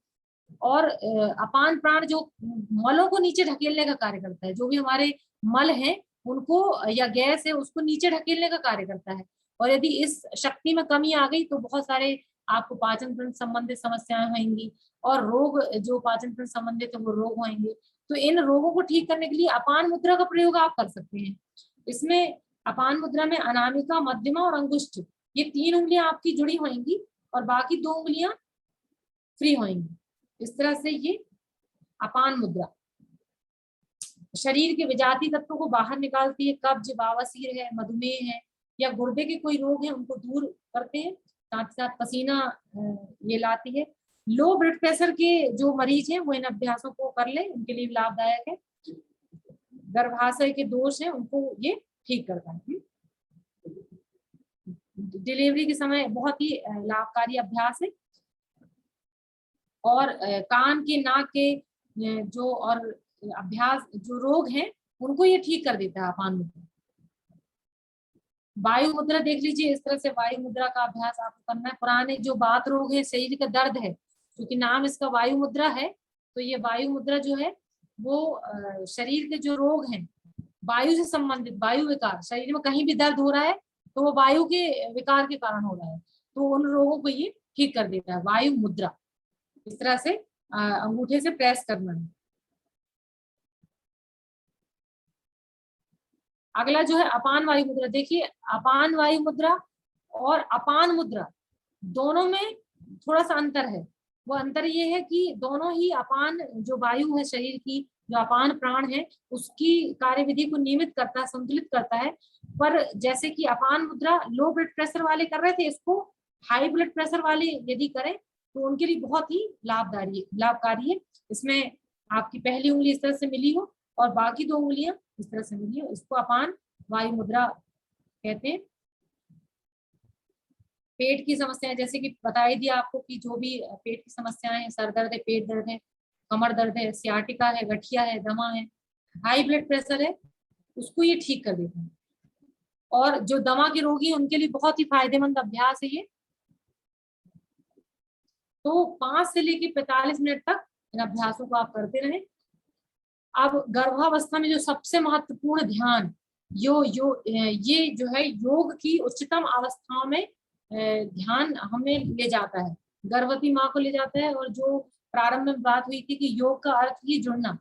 और अपान प्राण जो मलों को नीचे ढकेलने का कार्य करता है, जो भी हमारे मल हैं उनको या गैस है उसको नीचे ढकेलने का कार्य करता है। और यदि इस शक्ति में कमी आ गई तो बहुत सारे आपको पाचन तंत्र संबंधित समस्याएं होंगी, और रोग जो पाचन तंत्र संबंधित है वो रोग होंगे। तो इन रोगों को ठीक करने के लिए अपान मुद्रा का प्रयोग आप कर सकते हैं। इसमें अपान मुद्रा में अनामिका, मध्यमा और अंगुष्ठ, ये 3 उंगलियां आपकी जुड़ी होंगी और बाकी 2 उंगलियां फ्री होंगी। इस तरह से ये अपान मुद्रा शरीर के विजातीय तत्वों को बाहर निकालती है। कब्ज, बवासीर है, मधुमेह है या गुर्दे के कोई रोग है उनको दूर करते हैं। साथ साथ पसीना ये लाती है। लो ब्लड प्रेशर के जो मरीज हैं वो इन अभ्यासों को कर ले, उनके लिए लाभदायक है। गर्भाशय के दोष हैं उनको ये ठीक करता है। डिलीवरी के समय बहुत ही लाभकारी अभ्यास है। और कान के, नाक के जो और अभ्यास जो रोग हैं उनको ये ठीक कर देता है अपान मुद्रा। वायु मुद्रा देख लीजिए, इस तरह से वायु मुद्रा का अभ्यास आपको करना है। पुराने जो बात रोग है, शरीर का दर्द है, क्योंकि नाम इसका वायु मुद्रा है, तो ये वायु मुद्रा जो है वो शरीर के जो रोग हैं वायु से संबंधित, वायु विकार, शरीर में कहीं भी दर्द हो रहा है तो वो वायु के विकार के कारण हो रहा है, तो उन रोगों को ये ठीक कर देता है। वायु मुद्रा इस तरह से अंगूठे से प्रेस करना है। अगला जो है अपान वायु मुद्रा। देखिए, अपान वायु मुद्रा और अपान मुद्रा दोनों में थोड़ा सा अंतर है। वो अंतर ये है कि दोनों ही अपान जो वायु है शरीर की, जो अपान प्राण है, उसकी कार्यविधि को नियमित करता है, संतुलित करता है। पर जैसे कि अपान मुद्रा लो ब्लड प्रेशर वाले कर रहे थे, इसको हाई ब्लड प्रेशर वाले यदि करें तो उनके लिए बहुत ही लाभकारी है। इसमें आपकी पहली उंगली इस तरह से मिली हो और बाकी 2 उंगलियां इस तरह से मिली हो, इसको अपान वायु मुद्रा कहते हैं। पेट की समस्याएं, जैसे कि बता ही दिया आपको कि जो भी पेट की समस्याएं हैं, सर दर्द है, पेट दर्द है, कमर दर्द है, सियाटिका है, गठिया है, दमा है, हाई ब्लड प्रेशर है, उसको ये ठीक कर देता है। और जो दमा के रोगी हैं उनके लिए बहुत ही फायदेमंद अभ्यास है ये। तो 5 से लेकर 45 मिनट तक इन अभ्यासों को आप करते रहें। अब गर्भावस्था में जो सबसे महत्वपूर्ण ध्यान ये जो है योग की उच्चतम अवस्थाओं में ध्यान हमें ले जाता है, गर्भवती माँ को ले जाता है। और जो प्रारंभ में बात हुई थी कि योग का अर्थ ही जुड़ना,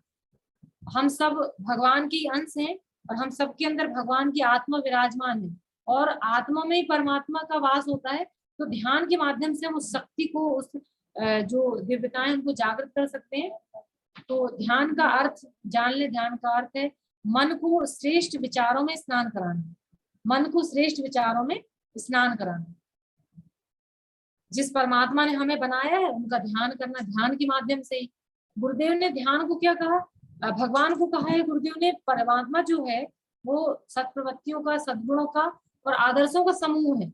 हम सब भगवान के अंश हैं और हम सबके अंदर भगवान की आत्मा विराजमान है और आत्मा में ही परमात्मा का वास होता है। तो ध्यान के माध्यम से हम उस शक्ति को, उस जो दिव्यताएं उनको जागृत कर सकते हैं। तो ध्यान का अर्थ जान ले। ध्यान का अर्थ है मन को श्रेष्ठ विचारों में स्नान कराना, मन को श्रेष्ठ विचारों में स्नान कराना। जिस परमात्मा ने हमें बनाया है उनका ध्यान करना, ध्यान के माध्यम से ही। गुरुदेव ने ध्यान को क्या कहा? भगवान को कहा है गुरुदेव ने, परमात्मा जो है वो सत्प्रवृत्तियों का, सद्गुणों का और आदर्शों का समूह है।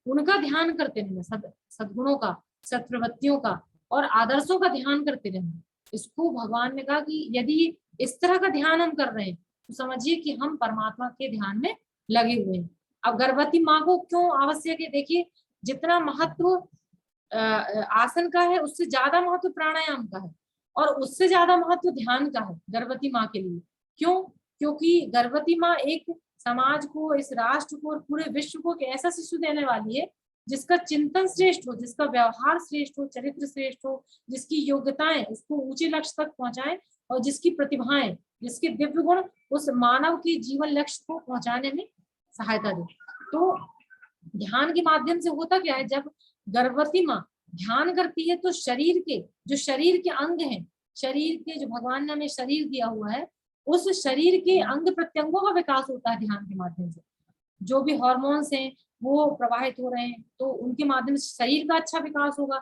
उनका ध्यान करते रहना, सद्गुणों का, सत्प्रवृत्तियों का और आदर्शों का ध्यान करते रहना। इसको भगवान ने कहा कि यदि इस तरह का ध्यान हम कर रहे हैं तो समझिए कि हम परमात्मा के ध्यान में लगे हुए हैं। अब गर्भवती माँ को क्यों आवश्यक है? देखिए, जितना महत्व आसन का है उससे ज्यादा महत्व प्राणायाम का है और उससे ज्यादा महत्व ध्यान का है गर्भवती माँ के लिए। क्यों? क्योंकि गर्भवती माँ एक समाज को, इस राष्ट्र को और पूरे विश्व को एक ऐसा शिशु देने वाली है जिसका चिंतन श्रेष्ठ हो, जिसका व्यवहार श्रेष्ठ हो, चरित्र श्रेष्ठ हो, जिसकी योग्यताएं उसको ऊंचे लक्ष्य तक पहुंचाएं और जिसकी प्रतिभाएं, जिसके दिव्य गुण उस मानव के जीवन लक्ष्य को पहुंचाने में सहायता दे। तो ध्यान के माध्यम से होता क्या है, जब गर्भवती माँ ध्यान करती है तो शरीर के अंग हैं, शरीर के जो भगवान ने हमें शरीर दिया हुआ है, उस शरीर के अंग प्रत्यंगों का विकास होता है ध्यान के माध्यम से। जो भी हार्मोन्स हैं वो प्रवाहित हो रहे हैं तो उनके माध्यम से शरीर का अच्छा विकास होगा,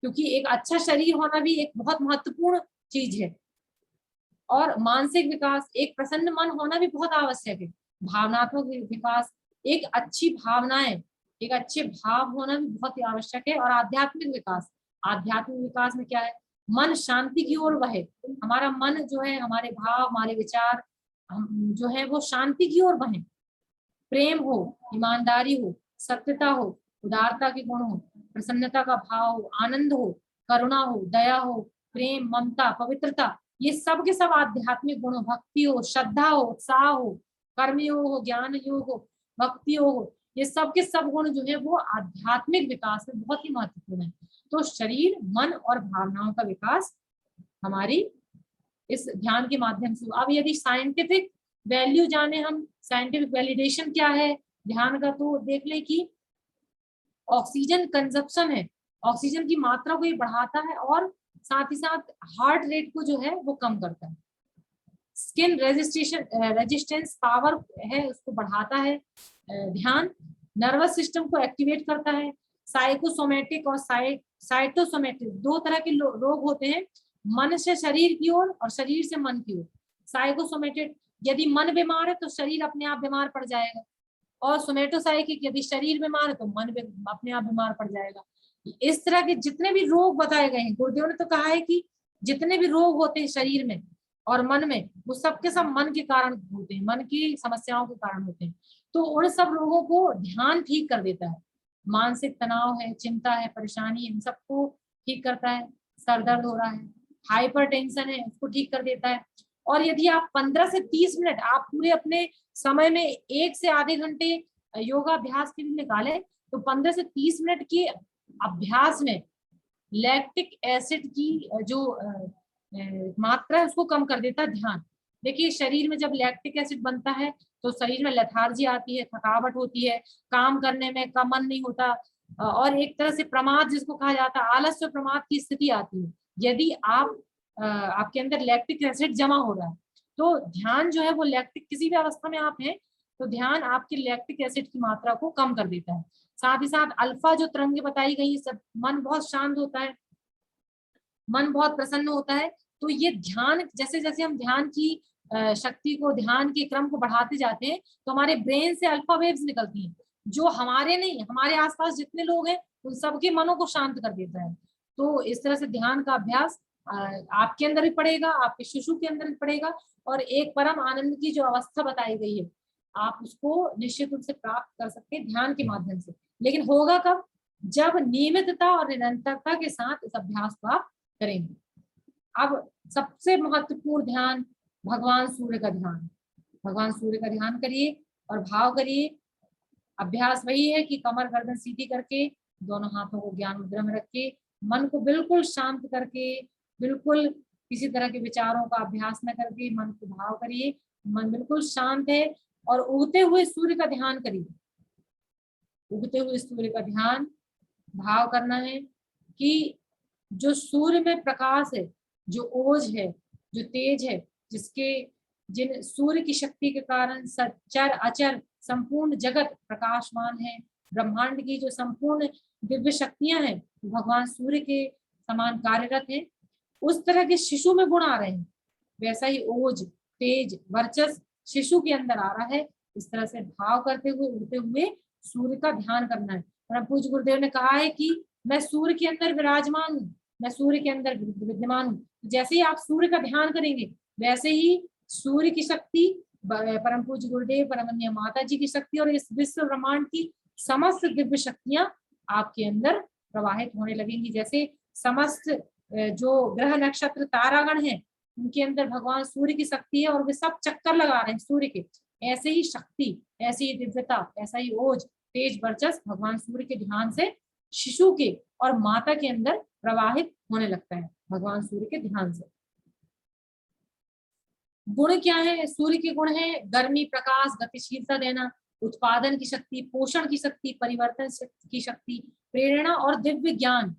क्योंकि एक अच्छा शरीर होना भी एक बहुत महत्वपूर्ण चीज है। और मानसिक विकास, एक प्रसन्न मन होना भी बहुत आवश्यक है। भावनात्मक विकास, एक अच्छी भावनाएं, एक अच्छे भाव होना भी बहुत ही आवश्यक है। और आध्यात्मिक विकास, आध्यात्मिक विकास में क्या है, मन शांति की ओर बहे, हमारा मन जो है, हमारे भाव, हमारे विचार जो है वो शांति की ओर बहे, प्रेम हो, ईमानदारी हो, सत्यता हो, उदारता के गुण हो, प्रसन्नता का भाव हो, आनंद हो, करुणा हो, दया हो, प्रेम, ममता, पवित्रता, ये सब के सब आध्यात्मिक गुण हो, भक्ति हो, श्रद्धा हो, उत्साह हो, कर्मयोग हो, ज्ञान योग हो, भक्ति हो, ये सब के सब गुण जो है वो आध्यात्मिक विकास में बहुत ही महत्वपूर्ण है। तो शरीर, मन और भावनाओं का विकास हमारी इस ध्यान के माध्यम से। अब यदि साइंटिफिक वैल्यू जाने हम, साइंटिफिक वैलिडेशन क्या है ध्यान का, तो देख ले कि ऑक्सीजन कंजप्शन है, ऑक्सीजन की मात्रा को ये बढ़ाता है और साथ ही साथ हार्ट रेट को जो है वो कम करता है, स्किन रेजिस्टेंस पावर है उसको बढ़ाता है ध्यान, नर्वस सिस्टम को एक्टिवेट करता है, साइकोसोमेटिक और साइटोसोमेटिक दो तरह के रोग होते हैं, मन से शरीर की ओर और शरीर से मन की ओर। साइकोसोमेटिक, यदि मन बीमार है तो शरीर अपने आप बीमार पड़ जाएगा, और सोमेटोसाइकिक, यदि शरीर बीमार है तो मन अपने आप बीमार पड़ जाएगा। इस तरह के जितने भी रोग बताए गए हैं, गुरुदेव ने तो कहा है कि जितने भी रोग होते हैं शरीर में और मन में, वो सब के सब मन के कारण होते हैं, मन की समस्याओं के कारण होते हैं। तो उन सब रोगों को ध्यान ठीक कर देता है, मानसिक तनाव है, चिंता है, परेशानी है, इन सबको ठीक करता है, सर दर्द हो रहा है, हाइपर टेंशन है, उसको ठीक कर देता है। और यदि आप 15 से 30 मिनट आप पूरे अपने समय में 1 से आधे घंटे योगाभ्यास के लिए निकालें, तो 15 से 30 मिनट के अभ्यास में लैक्टिक एसिड की जो मात्रा है उसको कम कर देता है ध्यान। देखिए शरीर में जब लैक्टिक एसिड बनता है तो शरीर में लेथार्जी आती है, थकावट होती है, काम करने में का मन नहीं होता, और एक तरह से प्रमाद जिसको कहा जाता है, आलस्य प्रमाद की स्थिति आती है। यदि आपके अंदर लैक्टिक एसिड जमा हो रहा है तो ध्यान जो है वो लैक्टिक, किसी भी अवस्था में आप हैं तो ध्यान आपके लैक्टिक एसिड की मात्रा को कम कर देता है। साथ ही साथ अल्फा जो तरंगे बताई गई, सब मन बहुत शांत होता है, मन बहुत प्रसन्न होता है। तो ये ध्यान, जैसे जैसे हम ध्यान की शक्ति को, ध्यान के क्रम को बढ़ाते जाते हैं तो हमारे ब्रेन से अल्फा वेव्स निकलती हैं, जो हमारे नहीं, हमारे आसपास जितने लोग हैं उन सबके मनों को शांत कर देता है। तो इस तरह से ध्यान का अभ्यास आपके अंदर भी पड़ेगा, आपके शिशु के अंदर भी पड़ेगा, और एक परम आनंद की जो अवस्था बताई गई है आप उसको निश्चित रूप से प्राप्त कर सकते हैं ध्यान के माध्यम से। लेकिन होगा कब? जब नियमितता और निरंतरता के साथ इस अभ्यास को आप करेंगे। अब सबसे महत्वपूर्ण ध्यान भगवान सूर्य का ध्यान। भगवान सूर्य का ध्यान करिए और भाव करिए। अभ्यास वही है कि कमर गर्दन सीधी करके दोनों हाथों को ज्ञान मुद्रा में रख के मन को बिल्कुल शांत करके, बिल्कुल किसी तरह के विचारों का अभ्यास न करके मन को भाव करिए, मन बिल्कुल शांत है, और उगते हुए सूर्य का ध्यान करिए। उगते हुए सूर्य का ध्यान भाव करना है कि जो सूर्य में प्रकाश है, जो ओज है, जो तेज है, जिन सूर्य की शक्ति के कारण चर अचर संपूर्ण जगत प्रकाशमान है, ब्रह्मांड की जो संपूर्ण दिव्य शक्तियां हैं भगवान सूर्य के समान कार्यरत हैं। उस तरह के शिशु में गुण आ रहे हैं, वैसा ही ओज, तेज, वर्चस्व शिशु के अंदर आ रहा है। इस तरह से भाव करते हुए उड़ते हुए सूर्य का ध्यान करना है। परम पूज्य गुरुदेव ने कहा है कि मैं सूर्य के अंदर विराजमान हूँ, मैं सूर्य के अंदर विद्यमान हूँ। जैसे ही आप सूर्य का ध्यान करेंगे वैसे ही सूर्य की शक्ति, परम पूज्य गुरुदेव, परमन्य माता जी की शक्ति और इस विश्व ब्रह्मांड की समस्त दिव्य शक्तियां आपके अंदर प्रवाहित होने लगेंगी। जैसे समस्त जो ग्रह नक्षत्र तारागण हैं उनके अंदर भगवान सूर्य की शक्ति है और वे सब चक्कर लगा रहे हैं सूर्य के, ऐसे ही शक्ति, ऐसी ही दिव्यता, ऐसा ही ओज, तेज, वर्चस्व भगवान सूर्य के ध्यान से शिशु के और माता के अंदर प्रवाहित होने लगता है भगवान सूर्य के ध्यान से। गुण क्या है? सूर्य के गुण है गर्मी, प्रकाश, गतिशीलता देना, उत्पादन की शक्ति, पोषण की शक्ति, परिवर्तन की शक्ति, प्रेरणा और दिव्य ज्ञान।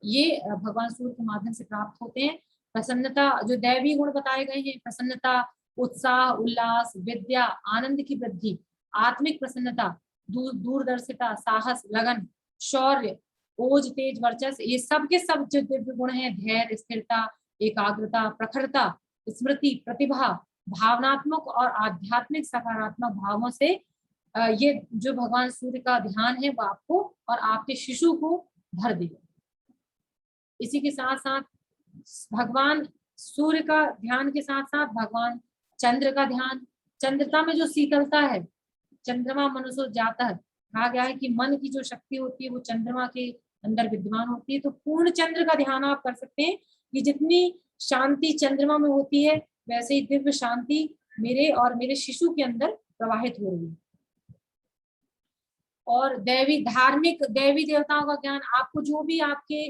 ये भगवान सूर्य के माध्यम से प्राप्त होते हैं। प्रसन्नता, जो दैवी गुण बताए गए हैं, प्रसन्नता, उत्साह, उल्लास, विद्या, आनंद की वृद्धि, आत्मिक प्रसन्नता, दूरदर्शिता, साहस, लगन, शौर्य, ओज, तेज, वर्चस्व, ये सब के सब जो दिव्य गुण है, धैर्य, स्थिरता, एकाग्रता, प्रखरता, स्मृति, प्रतिभा, भावनात्मक और आध्यात्मिक सकारात्मक भावों से ये जो भगवान सूर्य का ध्यान है वो आपको और आपके शिशु को भर देगा। इसी के साथ साथ भगवान सूर्य का ध्यान के साथ साथ भगवान चंद्र का ध्यान। चंद्रता में जो शीतलता है, चंद्रमा मनुष्य जाता है, कहा गया है कि मन की जो शक्ति होती है वो चंद्रमा के अंदर विद्यमान होती है। तो पूर्ण चंद्र का ध्यान आप कर सकते हैं कि जितनी शांति चंद्रमा में होती है वैसे ही दिव्य शांति मेरे और मेरे शिशु के अंदर प्रवाहित हो रही है। और दैवी धार्मिक देवी देवताओं का ज्ञान, आपको जो भी आपके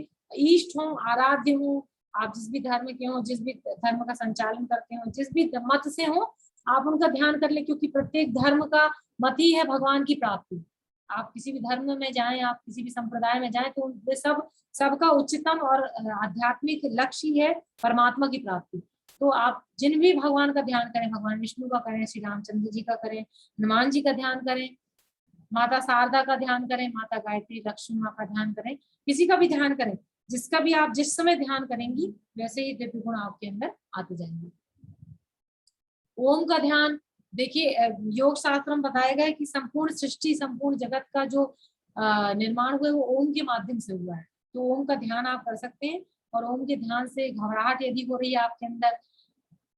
इष्ट हो, आराध्य हो, आप जिस भी धर्म के हो, जिस भी धर्म का संचालन करते हो, जिस भी मत से हो, आप उनका ध्यान कर ले, क्योंकि प्रत्येक धर्म का मत ही है भगवान की प्राप्ति। आप किसी भी धर्म में जाएं, आप किसी भी संप्रदाय में जाएं, तो वे सबका उच्चतम और आध्यात्मिक लक्ष्य ही है परमात्मा की प्राप्ति। तो आप जिन भी भगवान का ध्यान करें, भगवान विष्णु का करें, श्री रामचंद्र जी का करें, हनुमान जी का ध्यान करें, माता शारदा का ध्यान करें, माता गायत्री, लक्ष्मी माँ का ध्यान करें, किसी का भी ध्यान करें, जिसका भी आप जिस समय ध्यान करेंगी वैसे ही दिव्य गुण आपके अंदर आते जाएंगे। ओम का ध्यान, देखिए योग शास्त्र में बताया गया है कि संपूर्ण सृष्टि, संपूर्ण जगत का जो निर्माण हुआ है वो ओम के माध्यम से हुआ है। तो ओम का ध्यान आप कर सकते हैं, और ओम के ध्यान से घबराहट यदि हो रही है आपके अंदर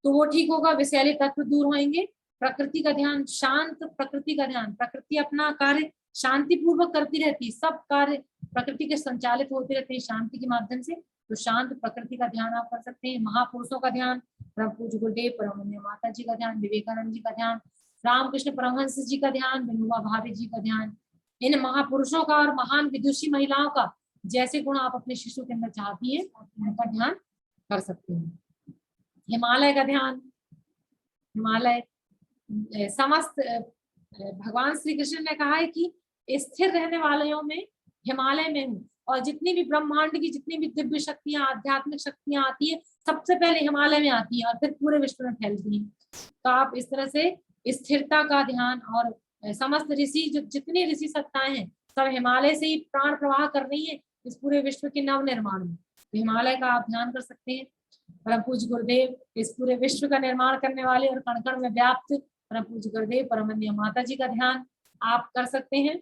तो वो ठीक होगा, विषैले तत्व दूर होंगे। प्रकृति का ध्यान, शांत प्रकृति का ध्यान, प्रकृति अपना कार्य शांति पूर्वक करती रहती, सब कार्य प्रकृति के संचालित होते रहते हैं शांति के माध्यम से। तो शांत प्रकृति का ध्यान आप कर सकते हैं। महापुरुषों का ध्यान, परम पूज्य गुरुदेव परमहंस माता जी का ध्यान, विवेकानंद जी का ध्यान, रामकृष्ण परमहंस जी का ध्यान, विनोबा भावे जी का ध्यान, इन महापुरुषों का और महान विदुषी महिलाओं का जैसे गुण आप अपने शिशु के अंदर चाहती है उनका ध्यान कर सकते हैं। हिमालय का ध्यान, हिमालय समस्त भगवान श्री कृष्ण ने कहा है कि स्थिर रहने वालों में हिमालय में हूँ, और जितनी भी ब्रह्मांड की जितनी भी दिव्य शक्तियां, आध्यात्मिक शक्तियां आती है सबसे पहले हिमालय में आती है और फिर पूरे विश्व में फैलती है। तो आप इस तरह से स्थिरता का ध्यान, और समस्त ऋषि जो जितनी ऋषि सत्ताएं हैं सब हिमालय से ही प्राण प्रवाह कर रही है इस पूरे विश्व के नव निर्माण में। तो हिमालय का आप ध्यान कर सकते हैं। परम पूज्य गुरुदेव, इस पूरे विश्व का निर्माण करने वाले और कण कण में व्याप्त परम पूज्य गुरुदेव परमहंस माता जी का ध्यान आप कर सकते हैं।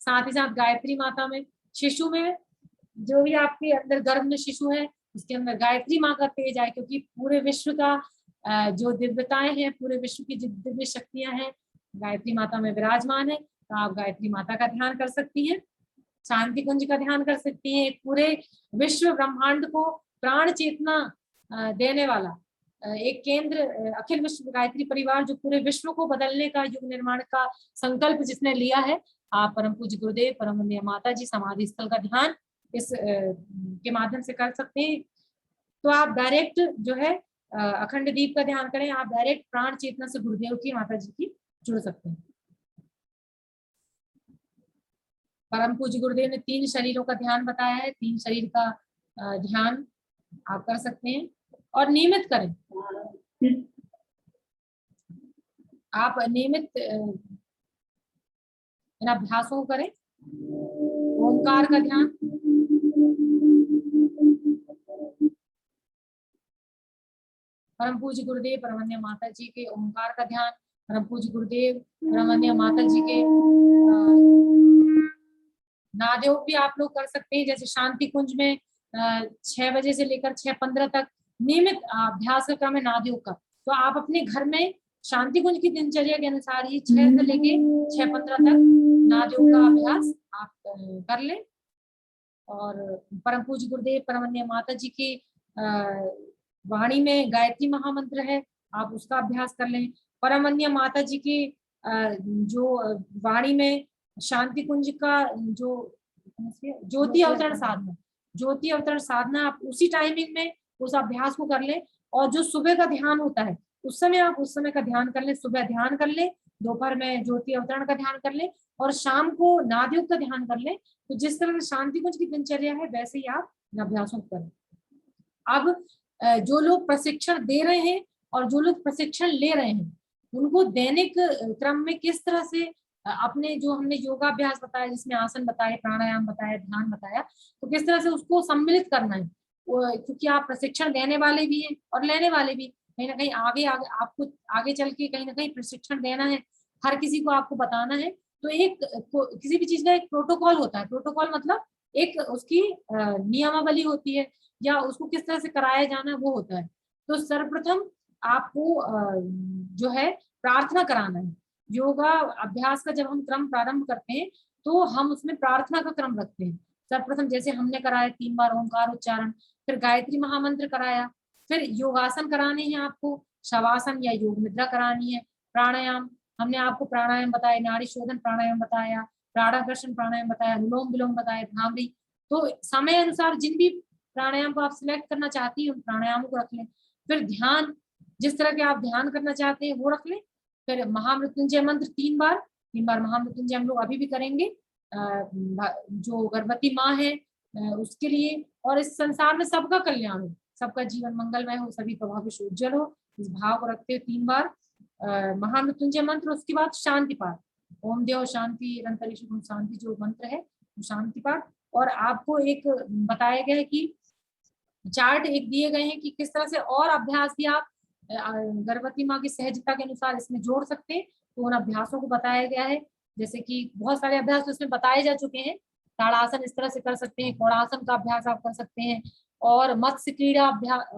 साथ ही साथ गायत्री माता में, शिशु में, जो भी आपके अंदर गर्भ में शिशु है उसके अंदर गायत्री माँ का तेज आए, क्योंकि पूरे विश्व का जो दिव्यताएं हैं, पूरे विश्व की जो दिव्य शक्तियां हैं गायत्री माता में विराजमान है। तो आप गायत्री माता का ध्यान कर सकती हैं। शांति कुंज का ध्यान कर सकती हैं। पूरे विश्व ब्रह्मांड को प्राण चेतना देने वाला एक केंद्र, अखिल विश्व गायत्री परिवार, जो पूरे विश्व को बदलने का, युग निर्माण का संकल्प जिसने लिया है, आप परम पूज्य गुरुदेव परमहंस माता जी समाधि स्थल का ध्यान इस के माध्यम से कर सकते हैं। तो आप डायरेक्ट जो है अखंड दीप का ध्यान करें, आप डायरेक्ट प्राण चेतना से गुरुदेव की, माता जी की जुड़ सकते हैं। परम पूज्य गुरुदेव ने 3 शरीरों का ध्यान बताया है, 3 शरीर का ध्यान आप कर सकते हैं और नियमित करें। आप नियमित इन अभ्यासों को करें। ओंकार का ध्यान, परम पूज्य गुरुदेव परमहंस माता जी के ओंकार का ध्यान, परम पूज्य गुरुदेव परमहंस माता जी के नादयोग भी आप लोग कर सकते हैं। जैसे शांति कुंज में 6 बजे से लेकर 6:15 तक नियमित अभ्यास का क्रम है नादयोग का। तो आप अपने घर में शांति कुंज की दिनचर्या के अनुसार ही 6 से लेके 6:15 तक नादयोग का अभ्यास आप कर लें। और परम पूज्य गुरुदेव परमहंस माता जी की वाणी में गायत्री महामंत्र है, आप उसका अभ्यास कर लें। परमहंस माता जी की जो वाणी में शांति कुंज का जो ज्योति अवतरण साधना, ज्योति अवतरण साधना, आप उसी टाइमिंग में उस अभ्यास को कर लें। और जो सुबह का ध्यान होता है उस समय आप उस समय का ध्यान कर लें, सुबह ध्यान कर लें, दोपहर में ज्योति अवतरण का ध्यान कर लें और शाम को नादयोग का ध्यान कर लें। तो जिस तरह से शांति कुंज की दिनचर्या है वैसे ही आप अभ्यासों को करें। अब जो लोग प्रशिक्षण दे रहे हैं और जो लोग प्रशिक्षण ले रहे हैं उनको दैनिक क्रम में किस तरह से अपने जो हमने योगाभ्यास बताया, जिसमें आसन बताए, प्राणायाम बताया, ध्यान बताया, तो किस तरह से उसको सम्मिलित करना है। क्योंकि आप प्रशिक्षण देने वाले भी हैं और लेने वाले भी, कहीं ना कहीं आगे आपको आगे चल के कहीं ना कहीं प्रशिक्षण देना है, हर किसी को आपको बताना है। तो एक किसी भी चीज का एक प्रोटोकॉल होता है। प्रोटोकॉल मतलब एक उसकी नियमावली होती है, या उसको किस तरह से कराया जाना वो होता है। तो सर्वप्रथम आपको जो है प्रार्थना कराना है। योगा अभ्यास का जब हम क्रम प्रारंभ करते हैं तो हम उसमें प्रार्थना का क्रम रखते हैं। सर्वप्रथम जैसे हमने कराया 3 बार ओंकार उच्चारण, फिर गायत्री महामंत्र कराया, फिर योगासन कराने हैं आपको, शवासन या योग निद्रा करानी है, प्राणायाम हमने आपको प्राणायाम बताया, नाड़ी शोधन प्राणायाम बताया, प्राणाकर्षण प्राणायाम बताया, अनुलोम विलोम बताया, भ्रामरी। तो समय अनुसार जिन भी प्राणायाम को आप सिलेक्ट करना चाहती हैं उन प्राणायामों को रख लें। फिर ध्यान, जिस तरह के आप ध्यान करना चाहते हैं वो रख लें। फिर महामृत्युंजय मंत्र 3 बार महामृत्युंजय हम लोग अभी भी करेंगे, जो गर्भवती माँ है उसके लिए, और इस संसार में सबका कल्याण हो, सबका जीवन मंगलमय हो, सभी का भविष्य उज्जवल हो, इस भाव को रखते हुए 3 बार महामृत्युंजय मंत्र। उसके बाद शांति पाठ, ओम देव शांति अंतरिक्ष शांति जो मंत्र है वो शांति पाठ। और आपको एक बताया गया है कि चार्ट एक दिए गए हैं कि किस तरह से और अभ्यास भी आप गर्भवती माँ की सहजता के अनुसार इसमें जोड़ सकते हैं। तो उन अभ्यासों को बताया गया है, जैसे कि बहुत सारे अभ्यास तो इसमें बताए जा चुके हैं। ताड़ासन इस तरह से कर सकते हैं, कोणासन का अभ्यास आप कर सकते हैं, और मत्स्य क्रीड़ा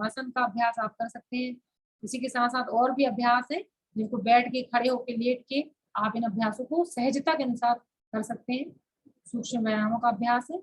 आसन का अभ्यास आप कर सकते हैं। इसी के साथ साथ और भी अभ्यास है जिनको बैठ के, खड़े होकर, लेट के आप इन अभ्यासों को सहजता के अनुसार कर सकते हैं। सूक्ष्म व्यायामों का अभ्यास है।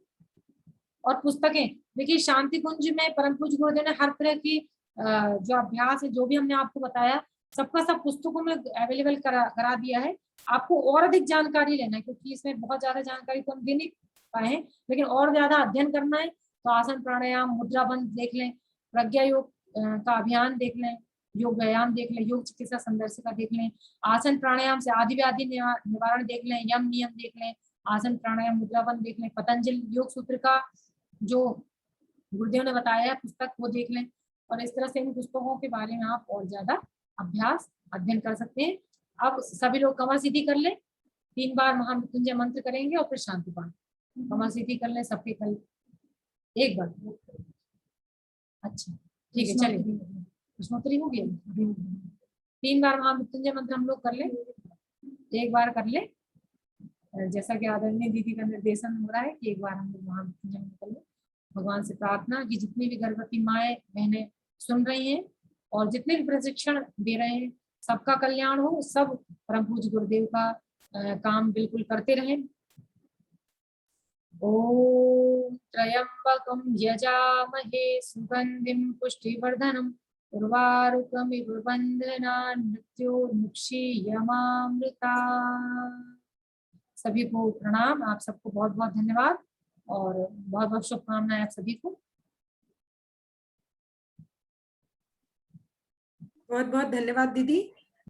और पुस्तकें देखिए, शांति कुंज में परम पूज्य गुरुदेव ने हर तरह की जो अभ्यास है, जो भी हमने आपको बताया, सबका सब पुस्तकों में अवेलेबल करा दिया है। आपको और अधिक जानकारी लेना है, क्योंकि इसमें बहुत ज्यादा जानकारी तो हम दे नहीं पाए हैं, लेकिन और ज्यादा अध्ययन करना है तो आसन प्राणायाम मुद्रा बंध देख लें, प्रज्ञा योग का अभियान देख लें, योग व्यायाम देख लें, योग चिकित्सा संदर्शिका देख लें, आसन प्राणायाम से आदि व्याधि निवारण देख लें, यम नियम देख लें, आसन प्राणायाम मुद्रा बंध देख लें, पतंजलि योग सूत्र का जो गुरुदेव ने बताया है पुस्तक वो देख लें। और इस तरह से इन पुस्तकों के बारे में आप और ज्यादा अभ्यास अध्ययन कर सकते हैं। अब सभी लोग कमर सीधी कर लें, 3 बार महामृत्युंजय मंत्र करेंगे और फिर शांति पाठ। कमर सीधी कर लें सबके, कल एक बार। अच्छा ठीक है, चलिए प्रश्नोत्तरी हो गई। 3 बार महामृत्युंजय मंत्र हम लोग कर लें, एक बार कर ले, जैसा कि आदरणीय दीदी का निर्देशन हो रहा है कि एक बार हम लोग महामृत्युंजय मंत्र कर लें। भगवान से प्रार्थना कि जितनी भी गर्भवती माएँ बहनें सुन रही हैं और जितने भी प्रशिक्षण दे रहे हैं, सबका कल्याण हो, सब परम पूज्य गुरुदेव का काम बिल्कुल करते रहें। ओम त्र्यंबकं यजामहे सुगंधिं पुष्टिवर्धनम् उर्वारुकमिव बन्धनान् मृत्योर्मुक्षीयमामृता। सभी को प्रणाम, आप सबको बहुत बहुत धन्यवाद और बहुत बहुत शुभकामनाएं आप सभी को। बहुत बहुत धन्यवाद दीदी।